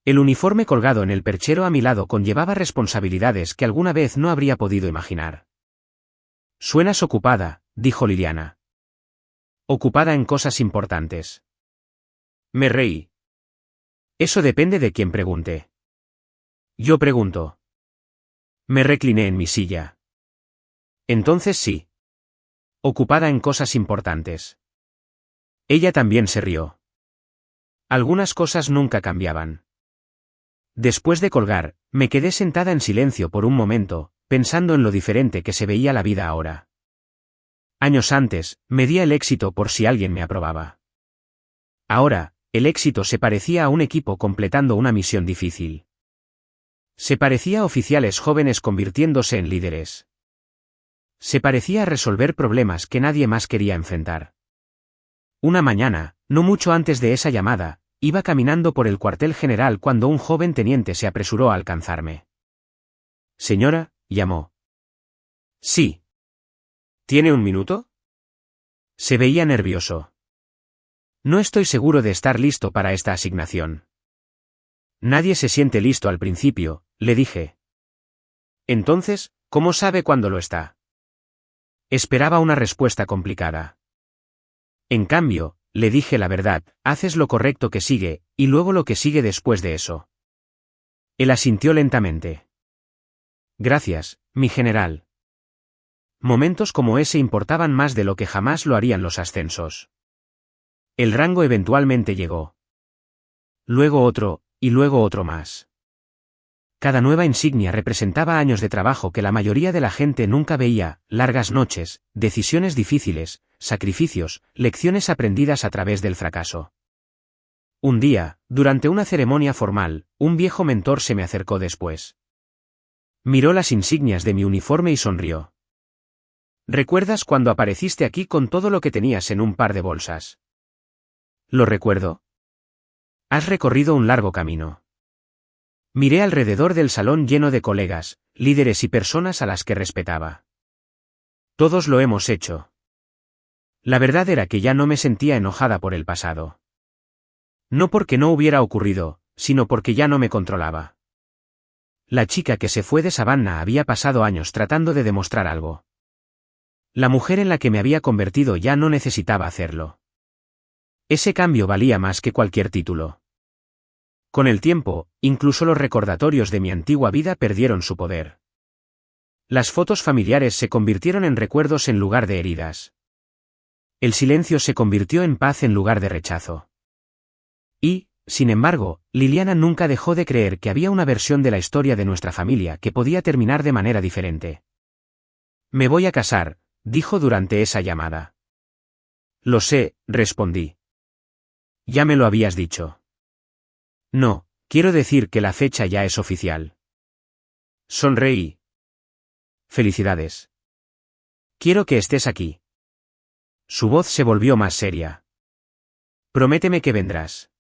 El uniforme colgado en el perchero a mi lado conllevaba responsabilidades que alguna vez no habría podido imaginar. «Suenas ocupada», dijo Liliana. «Ocupada en cosas importantes». Me reí. «Eso depende de quien pregunte». Yo pregunto. Me recliné en mi silla. «Entonces sí. Ocupada en cosas importantes». Ella también se rió. Algunas cosas nunca cambiaban. Después de colgar, me quedé sentada en silencio por un momento, pensando en lo diferente que se veía la vida ahora. Años antes, medía el éxito por si alguien me aprobaba. Ahora, el éxito se parecía a un equipo completando una misión difícil. Se parecía a oficiales jóvenes convirtiéndose en líderes. Se parecía a resolver problemas que nadie más quería enfrentar. Una mañana, no mucho antes de esa llamada, iba caminando por el cuartel general cuando un joven teniente se apresuró a alcanzarme. «Señora», llamó. «Sí». «¿Tiene un minuto?» Se veía nervioso. «No estoy seguro de estar listo para esta asignación». «Nadie se siente listo al principio», le dije. «Entonces, ¿cómo sabe cuándo lo está?» Esperaba una respuesta complicada. En cambio, le dije la verdad, haces lo correcto que sigue, y luego lo que sigue después de eso. Él asintió lentamente. Gracias, mi general. Momentos como ese importaban más de lo que jamás lo harían los ascensos. El rango eventualmente llegó. Luego otro, y luego otro más. Cada nueva insignia representaba años de trabajo que la mayoría de la gente nunca veía, largas noches, decisiones difíciles, sacrificios, lecciones aprendidas a través del fracaso. Un día, durante una ceremonia formal, un viejo mentor se me acercó después. Miró las insignias de mi uniforme y sonrió. ¿Recuerdas cuando apareciste aquí con todo lo que tenías en un par de bolsas? Lo recuerdo. Has recorrido un largo camino. Miré alrededor del salón lleno de colegas, líderes y personas a las que respetaba. Todos lo hemos hecho. La verdad era que ya no me sentía enojada por el pasado. No porque no hubiera ocurrido, sino porque ya no me controlaba. La chica que se fue de Savannah había pasado años tratando de demostrar algo. La mujer en la que me había convertido ya no necesitaba hacerlo. Ese cambio valía más que cualquier título. Con el tiempo, incluso los recordatorios de mi antigua vida perdieron su poder. Las fotos familiares se convirtieron en recuerdos en lugar de heridas. El silencio se convirtió en paz en lugar de rechazo. Y, sin embargo, Liliana nunca dejó de creer que había una versión de la historia de nuestra familia que podía terminar de manera diferente. Me voy a casar, dijo durante esa llamada. Lo sé, respondí. Ya me lo habías dicho. No, quiero decir que la fecha ya es oficial. Sonreí. Felicidades. Quiero que estés aquí. Su voz se volvió más seria. Prométeme que vendrás.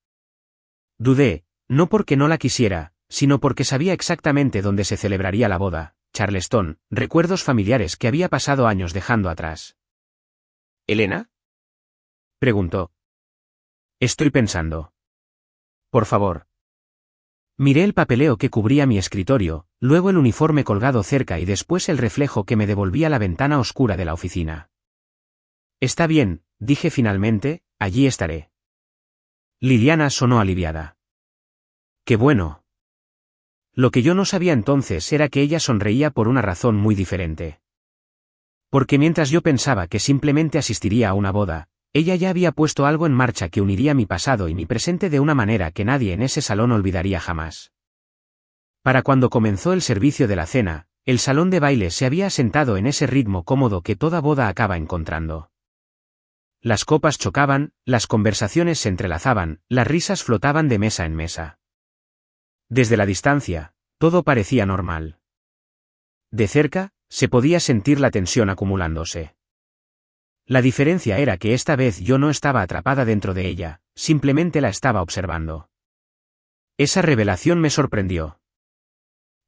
Dudé, no porque no la quisiera, sino porque sabía exactamente dónde se celebraría la boda, Charleston, recuerdos familiares que había pasado años dejando atrás. ¿Elena? Preguntó. Estoy pensando. Por favor. Miré el papeleo que cubría mi escritorio, luego el uniforme colgado cerca y después el reflejo que me devolvía la ventana oscura de la oficina. Está bien, dije finalmente, allí estaré. Liliana sonó aliviada. ¡Qué bueno! Lo que yo no sabía entonces era que ella sonreía por una razón muy diferente. Porque mientras yo pensaba que simplemente asistiría a una boda, ella ya había puesto algo en marcha que uniría mi pasado y mi presente de una manera que nadie en ese salón olvidaría jamás. Para cuando comenzó el servicio de la cena, el salón de baile se había asentado en ese ritmo cómodo que toda boda acaba encontrando. Las copas chocaban, las conversaciones se entrelazaban, las risas flotaban de mesa en mesa. Desde la distancia, todo parecía normal. De cerca, se podía sentir la tensión acumulándose. La diferencia era que esta vez yo no estaba atrapada dentro de ella, simplemente la estaba observando. Esa revelación me sorprendió.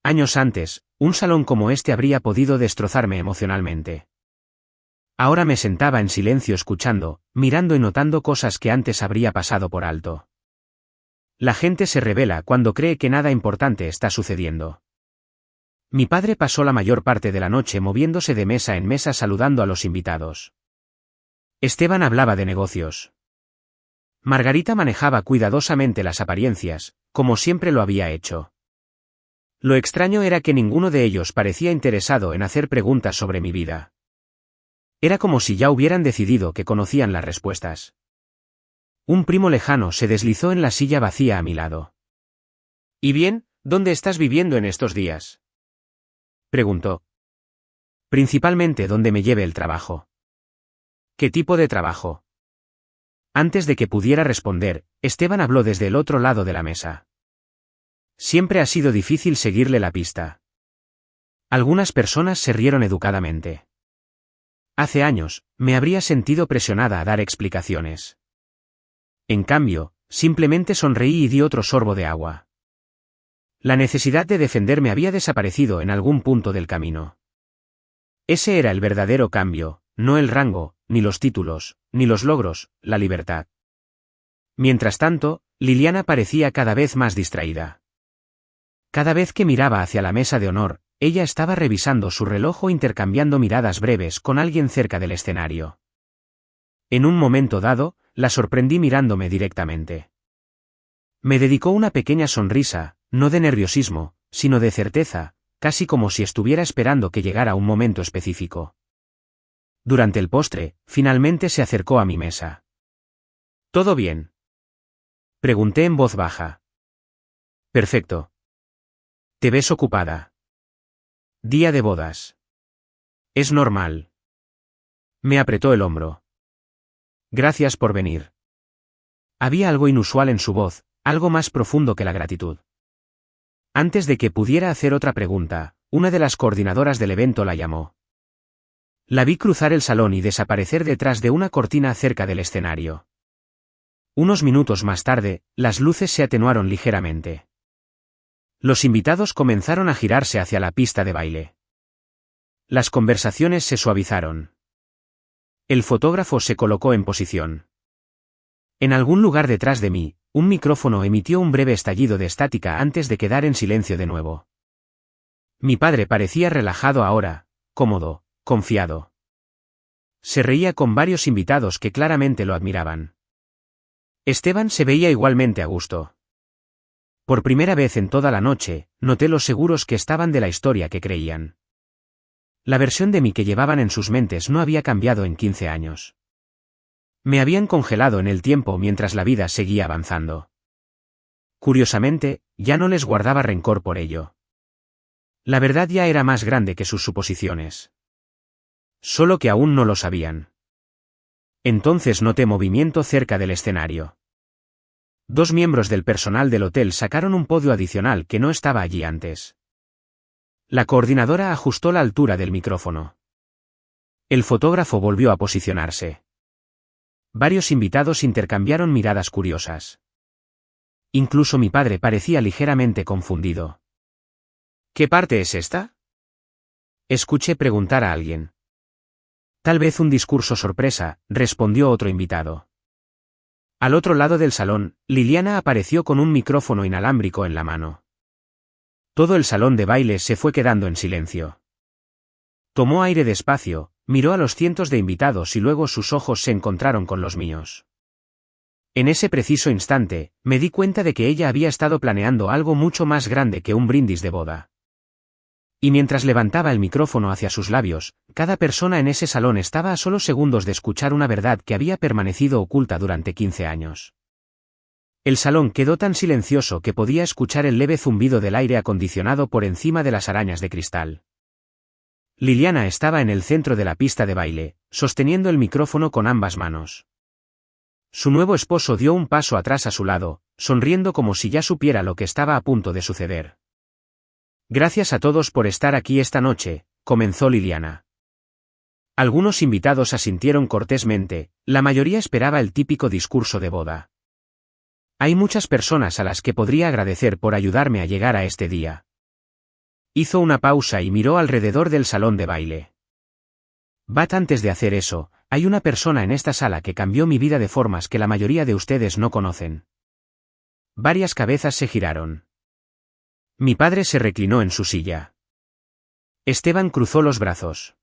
Años antes, un salón como este habría podido destrozarme emocionalmente. Ahora me sentaba en silencio escuchando, mirando y notando cosas que antes habría pasado por alto. La gente se revela cuando cree que nada importante está sucediendo. Mi padre pasó la mayor parte de la noche moviéndose de mesa en mesa saludando a los invitados. Esteban hablaba de negocios. Margarita manejaba cuidadosamente las apariencias, como siempre lo había hecho. Lo extraño era que ninguno de ellos parecía interesado en hacer preguntas sobre mi vida. Era como si ya hubieran decidido que conocían las respuestas. Un primo lejano se deslizó en la silla vacía a mi lado. ¿Y bien, dónde estás viviendo en estos días?, preguntó. Principalmente donde me lleve el trabajo. ¿Qué tipo de trabajo? Antes de que pudiera responder, Esteban habló desde el otro lado de la mesa. Siempre ha sido difícil seguirle la pista. Algunas personas se rieron educadamente. Hace años, me habría sentido presionada a dar explicaciones. En cambio, simplemente sonreí y di otro sorbo de agua. La necesidad de defenderme había desaparecido en algún punto del camino. Ese era el verdadero cambio, no el rango, ni los títulos, ni los logros, la libertad. Mientras tanto, Liliana parecía cada vez más distraída. Cada vez que miraba hacia la mesa de honor, ella estaba revisando su reloj o intercambiando miradas breves con alguien cerca del escenario. En un momento dado, la sorprendí mirándome directamente. Me dedicó una pequeña sonrisa, no de nerviosismo, sino de certeza, casi como si estuviera esperando que llegara un momento específico. Durante el postre, finalmente se acercó a mi mesa. ¿Todo bien?, pregunté en voz baja. Perfecto. Te ves ocupada. Día de bodas. Es normal. Me apretó el hombro. Gracias por venir. Había algo inusual en su voz, algo más profundo que la gratitud. Antes de que pudiera hacer otra pregunta, una de las coordinadoras del evento la llamó. La vi cruzar el salón y desaparecer detrás de una cortina cerca del escenario. Unos minutos más tarde, las luces se atenuaron ligeramente. Los invitados comenzaron a girarse hacia la pista de baile. Las conversaciones se suavizaron. El fotógrafo se colocó en posición. En algún lugar detrás de mí, un micrófono emitió un breve estallido de estática antes de quedar en silencio de nuevo. Mi padre parecía relajado ahora, cómodo, confiado. Se reía con varios invitados que claramente lo admiraban. Esteban se veía igualmente a gusto. Por primera vez en toda la noche, noté lo seguros que estaban de la historia que creían. La versión de mí que llevaban en sus mentes no había cambiado en 15 años. Me habían congelado en el tiempo mientras la vida seguía avanzando. Curiosamente, ya no les guardaba rencor por ello. La verdad ya era más grande que sus suposiciones. Solo que aún no lo sabían. Entonces noté movimiento cerca del escenario. 2 miembros del personal del hotel sacaron un podio adicional que no estaba allí antes. La coordinadora ajustó la altura del micrófono. El fotógrafo volvió a posicionarse. Varios invitados intercambiaron miradas curiosas. Incluso mi padre parecía ligeramente confundido. ¿Qué parte es esta? Escuché preguntar a alguien. Tal vez un discurso sorpresa, respondió otro invitado. Al otro lado del salón, Liliana apareció con un micrófono inalámbrico en la mano. Todo el salón de baile se fue quedando en silencio. Tomó aire despacio, miró a los cientos de invitados y luego sus ojos se encontraron con los míos. En ese preciso instante, me di cuenta de que ella había estado planeando algo mucho más grande que un brindis de boda. Y mientras levantaba el micrófono hacia sus labios, cada persona en ese salón estaba a solo segundos de escuchar una verdad que había permanecido oculta durante 15 años. El salón quedó tan silencioso que podía escuchar el leve zumbido del aire acondicionado por encima de las arañas de cristal. Liliana estaba en el centro de la pista de baile, sosteniendo el micrófono con ambas manos. Su nuevo esposo dio un paso atrás a su lado, sonriendo como si ya supiera lo que estaba a punto de suceder. Gracias a todos por estar aquí esta noche, comenzó Liliana. Algunos invitados asintieron cortésmente, la mayoría esperaba el típico discurso de boda. Hay muchas personas a las que podría agradecer por ayudarme a llegar a este día. Hizo una pausa y miró alrededor del salón de baile. Bat, antes de hacer eso, hay una persona en esta sala que cambió mi vida de formas que la mayoría de ustedes no conocen. Varias cabezas se giraron. Mi padre se reclinó en su silla. Esteban cruzó los brazos.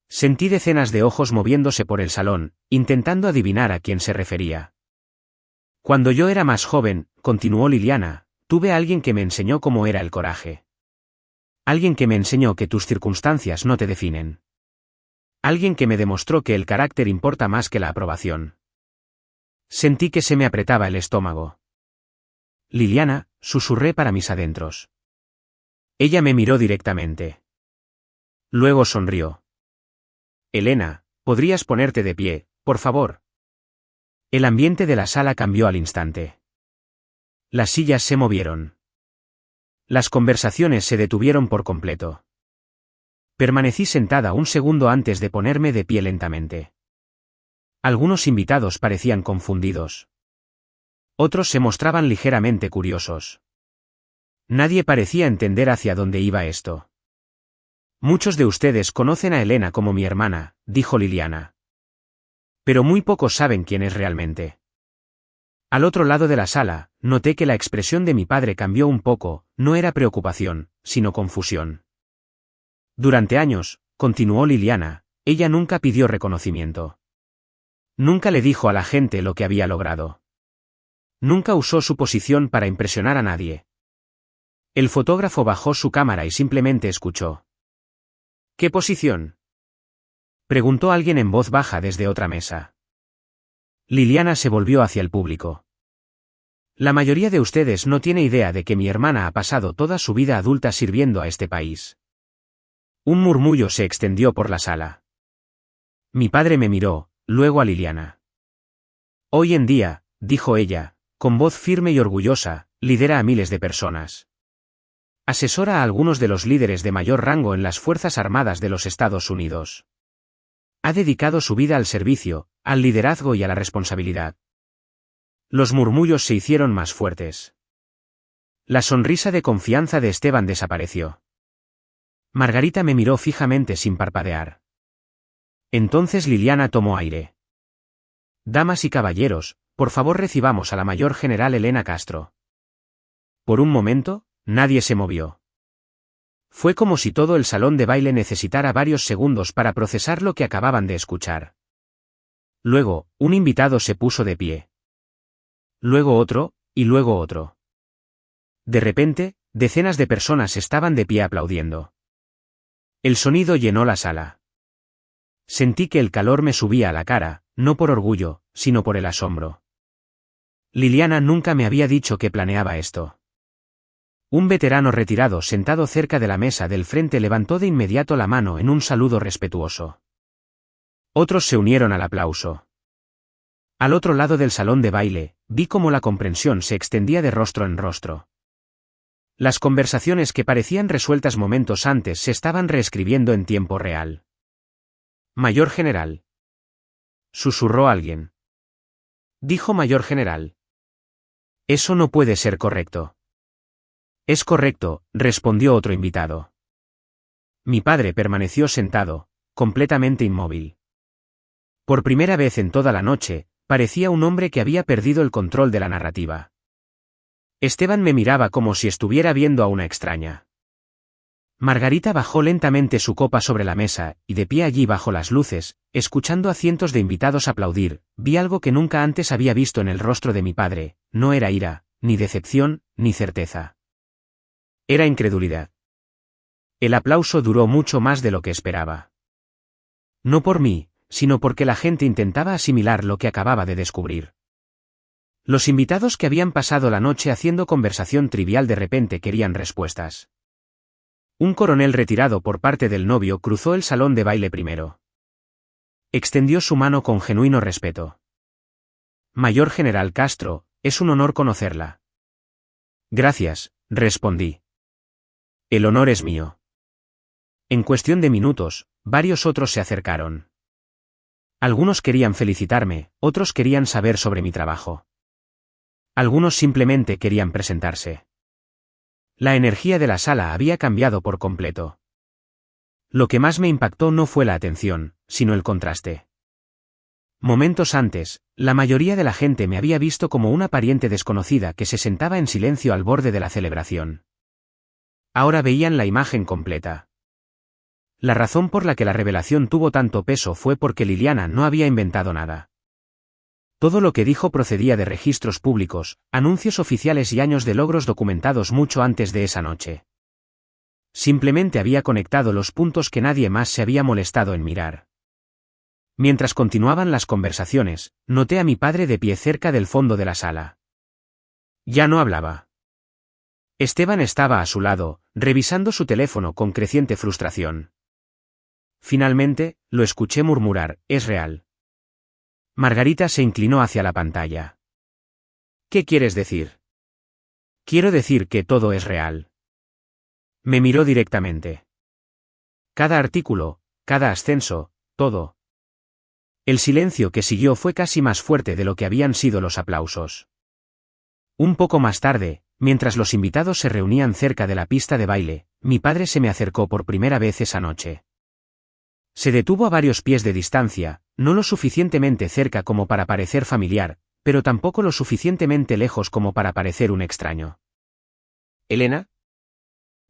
Sentí decenas de ojos moviéndose por el salón, intentando adivinar a quién se refería. Cuando yo era más joven, continuó Liliana, tuve a alguien que me enseñó cómo era el coraje. Alguien que me enseñó que tus circunstancias no te definen. Alguien que me demostró que el carácter importa más que la aprobación. Sentí que se me apretaba el estómago. Liliana, susurré para mis adentros. Ella me miró directamente. Luego sonrió. Elena, ¿podrías ponerte de pie, por favor? El ambiente de la sala cambió al instante. Las sillas se movieron. Las conversaciones se detuvieron por completo. Permanecí sentada un segundo antes de ponerme de pie lentamente. Algunos invitados parecían confundidos. Otros se mostraban ligeramente curiosos. Nadie parecía entender hacia dónde iba esto. Muchos de ustedes conocen a Elena como mi hermana, dijo Liliana. Pero muy pocos saben quién es realmente. Al otro lado de la sala, noté que la expresión de mi padre cambió un poco, no era preocupación, sino confusión. Durante años, continuó Liliana, ella nunca pidió reconocimiento. Nunca le dijo a la gente lo que había logrado. Nunca usó su posición para impresionar a nadie. El fotógrafo bajó su cámara y simplemente escuchó. ¿Qué posición? Preguntó alguien en voz baja desde otra mesa. Liliana se volvió hacia el público. La mayoría de ustedes no tiene idea de que mi hermana ha pasado toda su vida adulta sirviendo a este país. Un murmullo se extendió por la sala. Mi padre me miró, luego a Liliana. Hoy en día, dijo ella, con voz firme y orgullosa, lidera a miles de personas. Asesora a algunos de los líderes de mayor rango en las Fuerzas Armadas de los Estados Unidos. Ha dedicado su vida al servicio, al liderazgo y a la responsabilidad. Los murmullos se hicieron más fuertes. La sonrisa de confianza de Esteban desapareció. Margarita me miró fijamente sin parpadear. Entonces Liliana tomó aire. Damas y caballeros, por favor recibamos a la mayor general Elena Castro. Por un momento, nadie se movió. Fue como si todo el salón de baile necesitara varios segundos para procesar lo que acababan de escuchar. Luego, un invitado se puso de pie. Luego otro, y luego otro. De repente, decenas de personas estaban de pie aplaudiendo. El sonido llenó la sala. Sentí que el calor me subía a la cara, no por orgullo, sino por el asombro. Liliana nunca me había dicho que planeaba esto. Un veterano retirado sentado cerca de la mesa del frente levantó de inmediato la mano en un saludo respetuoso. Otros se unieron al aplauso. Al otro lado del salón de baile, vi cómo la comprensión se extendía de rostro en rostro. Las conversaciones que parecían resueltas momentos antes se estaban reescribiendo en tiempo real. Mayor general. Susurró alguien. Dijo mayor general. Eso no puede ser correcto. Es correcto, respondió otro invitado. Mi padre permaneció sentado, completamente inmóvil. Por primera vez en toda la noche, parecía un hombre que había perdido el control de la narrativa. Esteban me miraba como si estuviera viendo a una extraña. Margarita bajó lentamente su copa sobre la mesa, y de pie allí bajo las luces, escuchando a cientos de invitados aplaudir, vi algo que nunca antes había visto en el rostro de mi padre, no era ira, ni decepción, ni certeza. Era incredulidad. El aplauso duró mucho más de lo que esperaba. No por mí, sino porque la gente intentaba asimilar lo que acababa de descubrir. Los invitados que habían pasado la noche haciendo conversación trivial de repente querían respuestas. Un coronel retirado por parte del novio cruzó el salón de baile primero. Extendió su mano con genuino respeto. Mayor General Castro, es un honor conocerla. Gracias, respondí. El honor es mío. En cuestión de minutos, varios otros se acercaron. Algunos querían felicitarme, otros querían saber sobre mi trabajo. Algunos simplemente querían presentarse. La energía de la sala había cambiado por completo. Lo que más me impactó no fue la atención, sino el contraste. Momentos antes, la mayoría de la gente me había visto como una pariente desconocida que se sentaba en silencio al borde de la celebración. Ahora veían la imagen completa. La razón por la que la revelación tuvo tanto peso fue porque Liliana no había inventado nada. Todo lo que dijo procedía de registros públicos, anuncios oficiales y años de logros documentados mucho antes de esa noche. Simplemente había conectado los puntos que nadie más se había molestado en mirar. Mientras continuaban las conversaciones, noté a mi padre de pie cerca del fondo de la sala. Ya no hablaba. Esteban estaba a su lado, revisando su teléfono con creciente frustración. Finalmente, lo escuché murmurar, es real. Margarita se inclinó hacia la pantalla. ¿Qué quieres decir? Quiero decir que todo es real. Me miró directamente. Cada artículo, cada ascenso, todo. El silencio que siguió fue casi más fuerte de lo que habían sido los aplausos. Un poco más tarde, mientras los invitados se reunían cerca de la pista de baile, mi padre se me acercó por primera vez esa noche. Se detuvo a varios pies de distancia, no lo suficientemente cerca como para parecer familiar, pero tampoco lo suficientemente lejos como para parecer un extraño. ¿Elena?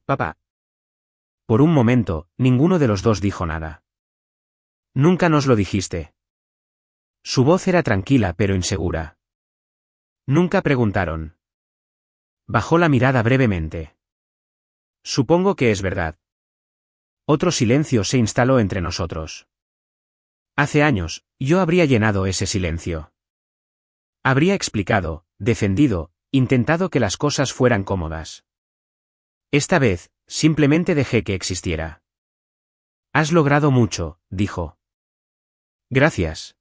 Papá. Por un momento, ninguno de los dos dijo nada. Nunca nos lo dijiste. Su voz era tranquila pero insegura. Nunca preguntaron. Bajó la mirada brevemente. Supongo que es verdad. Otro silencio se instaló entre nosotros. Hace años, yo habría llenado ese silencio. Habría explicado, defendido, intentado que las cosas fueran cómodas. Esta vez, simplemente dejé que existiera. Has logrado mucho, dijo. Gracias.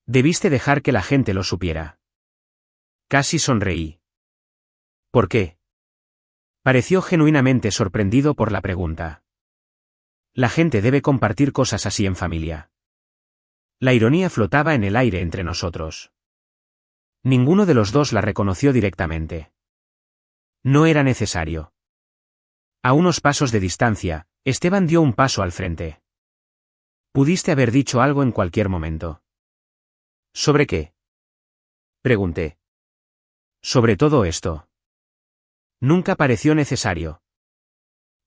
Debiste dejar que la gente lo supiera. Casi sonreí. ¿Por qué? Pareció genuinamente sorprendido por la pregunta. La gente debe compartir cosas así en familia. La ironía flotaba en el aire entre nosotros. Ninguno de los dos la reconoció directamente. No era necesario. A unos pasos de distancia, Esteban dio un paso al frente. Pudiste haber dicho algo en cualquier momento. ¿Sobre qué? Pregunté. Sobre todo esto. Nunca pareció necesario.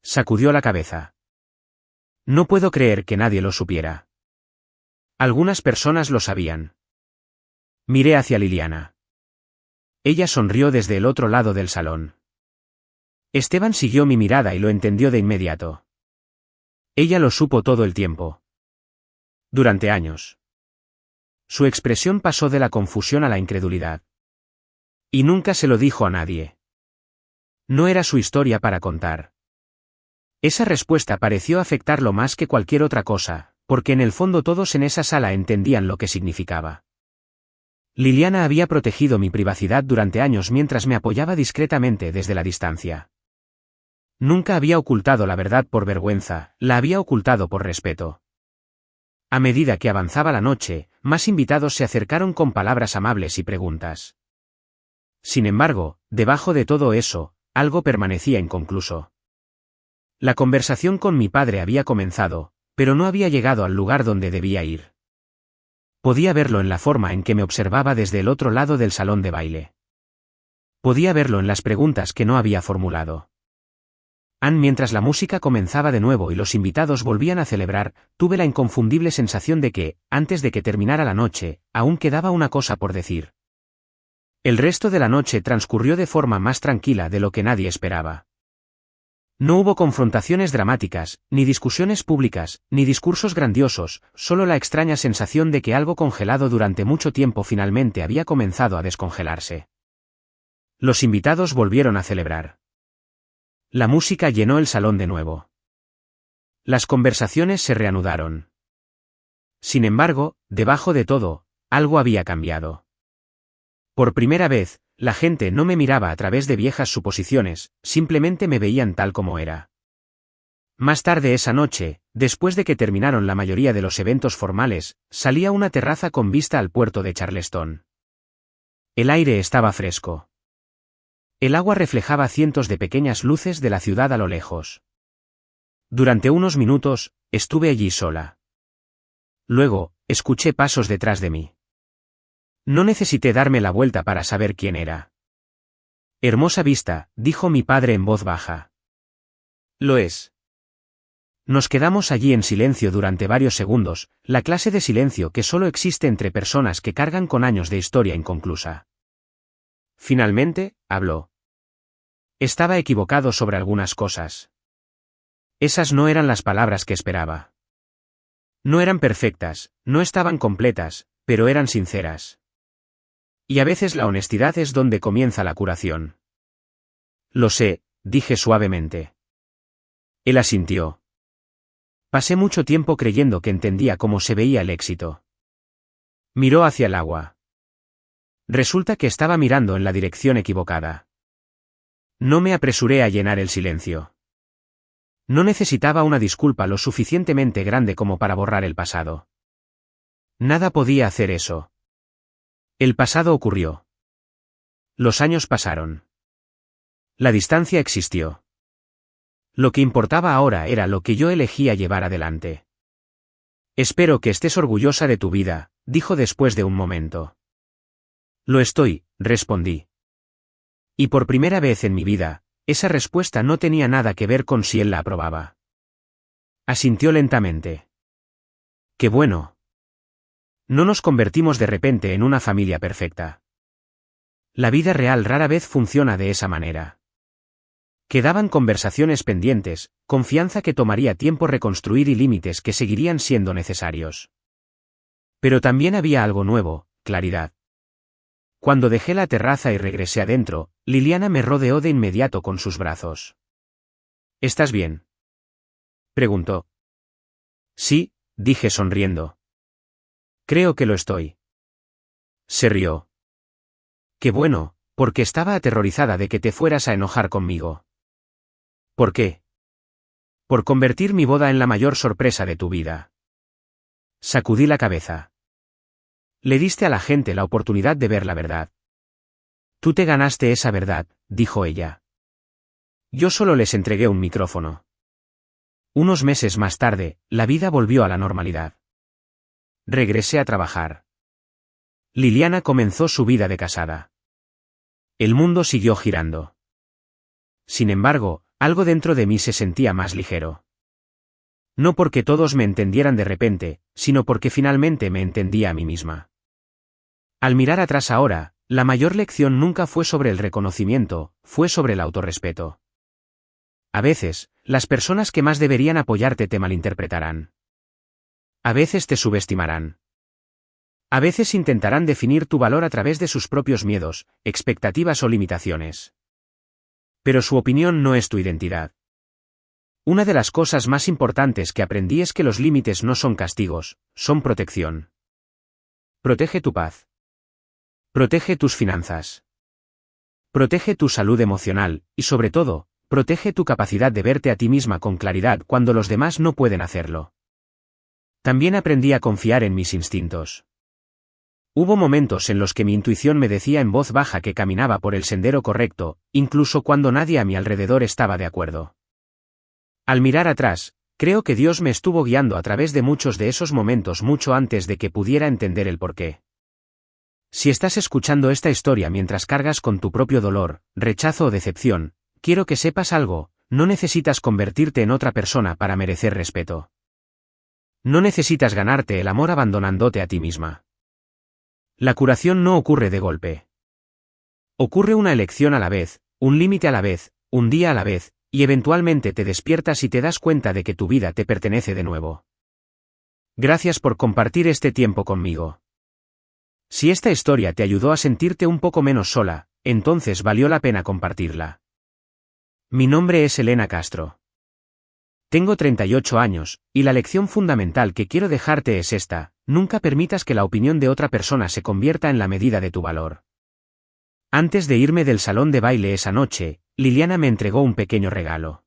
Sacudió la cabeza. No puedo creer que nadie lo supiera. Algunas personas lo sabían. Miré hacia Liliana. Ella sonrió desde el otro lado del salón. Esteban siguió mi mirada y lo entendió de inmediato. Ella lo supo todo el tiempo. Durante años. Su expresión pasó de la confusión a la incredulidad. Y nunca se lo dijo a nadie. No era su historia para contar. Esa respuesta pareció afectarlo más que cualquier otra cosa, porque en el fondo todos en esa sala entendían lo que significaba. Liliana había protegido mi privacidad durante años mientras me apoyaba discretamente desde la distancia. Nunca había ocultado la verdad por vergüenza, la había ocultado por respeto. A medida que avanzaba la noche, más invitados se acercaron con palabras amables y preguntas. Sin embargo, debajo de todo eso, algo permanecía inconcluso. La conversación con mi padre había comenzado, pero no había llegado al lugar donde debía ir. Podía verlo en la forma en que me observaba desde el otro lado del salón de baile. Podía verlo en las preguntas que no había formulado. Mientras la música comenzaba de nuevo y los invitados volvían a celebrar, tuve la inconfundible sensación de que, antes de que terminara la noche, aún quedaba una cosa por decir. El resto de la noche transcurrió de forma más tranquila de lo que nadie esperaba. No hubo confrontaciones dramáticas, ni discusiones públicas, ni discursos grandiosos, solo la extraña sensación de que algo congelado durante mucho tiempo finalmente había comenzado a descongelarse. Los invitados volvieron a celebrar. La música llenó el salón de nuevo. Las conversaciones se reanudaron. Sin embargo, debajo de todo, algo había cambiado. Por primera vez, la gente no me miraba a través de viejas suposiciones, simplemente me veían tal como era. Más tarde esa noche, después de que terminaron la mayoría de los eventos formales, salí a una terraza con vista al puerto de Charleston. El aire estaba fresco. El agua reflejaba cientos de pequeñas luces de la ciudad a lo lejos. Durante unos minutos, estuve allí sola. Luego, escuché pasos detrás de mí. No necesité darme la vuelta para saber quién era. Hermosa vista, dijo mi padre en voz baja. Lo es. Nos quedamos allí en silencio durante varios segundos, la clase de silencio que solo existe entre personas que cargan con años de historia inconclusa. Finalmente, habló. Estaba equivocado sobre algunas cosas. Esas no eran las palabras que esperaba. No eran perfectas, no estaban completas, pero eran sinceras. Y a veces la honestidad es donde comienza la curación. Lo sé, dije suavemente. Él asintió. Pasé mucho tiempo creyendo que entendía cómo se veía el éxito. Miró hacia el agua. Resulta que estaba mirando en la dirección equivocada. No me apresuré a llenar el silencio. No necesitaba una disculpa lo suficientemente grande como para borrar el pasado. Nada podía hacer eso. El pasado ocurrió. Los años pasaron. La distancia existió. Lo que importaba ahora era lo que yo elegía llevar adelante. Espero que estés orgullosa de tu vida, dijo después de un momento. Lo estoy, respondí. Y por primera vez en mi vida, esa respuesta no tenía nada que ver con si él la aprobaba. Asintió lentamente. Qué bueno. No nos convertimos de repente en una familia perfecta. La vida real rara vez funciona de esa manera. Quedaban conversaciones pendientes, confianza que tomaría tiempo reconstruir y límites que seguirían siendo necesarios. Pero también había algo nuevo, claridad. Cuando dejé la terraza y regresé adentro, Liliana me rodeó de inmediato con sus brazos. ¿Estás bien?, preguntó. Sí, dije sonriendo. Creo que lo estoy. Se rió. Qué bueno, porque estaba aterrorizada de que te fueras a enojar conmigo. ¿Por qué? Por convertir mi boda en la mayor sorpresa de tu vida. Sacudí la cabeza. Le diste a la gente la oportunidad de ver la verdad. Tú te ganaste esa verdad, dijo ella. Yo solo les entregué un micrófono. Unos meses más tarde, la vida volvió a la normalidad. Regresé a trabajar. Liliana comenzó su vida de casada. El mundo siguió girando. Sin embargo, algo dentro de mí se sentía más ligero. No porque todos me entendieran de repente, sino porque finalmente me entendía a mí misma. Al mirar atrás ahora, la mayor lección nunca fue sobre el reconocimiento, fue sobre el autorrespeto. A veces, las personas que más deberían apoyarte te malinterpretarán. A veces te subestimarán. A veces intentarán definir tu valor a través de sus propios miedos, expectativas o limitaciones. Pero su opinión no es tu identidad. Una de las cosas más importantes que aprendí es que los límites no son castigos, son protección. Protege tu paz. Protege tus finanzas. Protege tu salud emocional, y sobre todo, protege tu capacidad de verte a ti misma con claridad cuando los demás no pueden hacerlo. También aprendí a confiar en mis instintos. Hubo momentos en los que mi intuición me decía en voz baja que caminaba por el sendero correcto, incluso cuando nadie a mi alrededor estaba de acuerdo. Al mirar atrás, creo que Dios me estuvo guiando a través de muchos de esos momentos mucho antes de que pudiera entender el porqué. Si estás escuchando esta historia mientras cargas con tu propio dolor, rechazo o decepción, quiero que sepas algo: no necesitas convertirte en otra persona para merecer respeto. No necesitas ganarte el amor abandonándote a ti misma. La curación no ocurre de golpe. Ocurre una elección a la vez, un límite a la vez, un día a la vez, y eventualmente te despiertas y te das cuenta de que tu vida te pertenece de nuevo. Gracias por compartir este tiempo conmigo. Si esta historia te ayudó a sentirte un poco menos sola, entonces valió la pena compartirla. Mi nombre es Elena Castro. Tengo 38 años, y la lección fundamental que quiero dejarte es esta: nunca permitas que la opinión de otra persona se convierta en la medida de tu valor. Antes de irme del salón de baile esa noche, Liliana me entregó un pequeño regalo.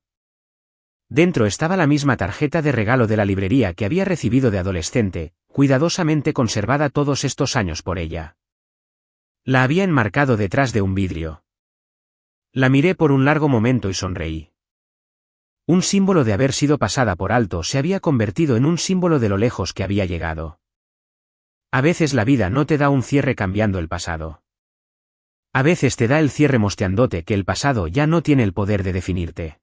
Dentro estaba la misma tarjeta de regalo de la librería que había recibido de adolescente, cuidadosamente conservada todos estos años por ella. La había enmarcado detrás de un vidrio. La miré por un largo momento y sonreí. Un símbolo de haber sido pasada por alto se había convertido en un símbolo de lo lejos que había llegado. A veces la vida no te da un cierre cambiando el pasado. A veces te da el cierre mostrándote que el pasado ya no tiene el poder de definirte.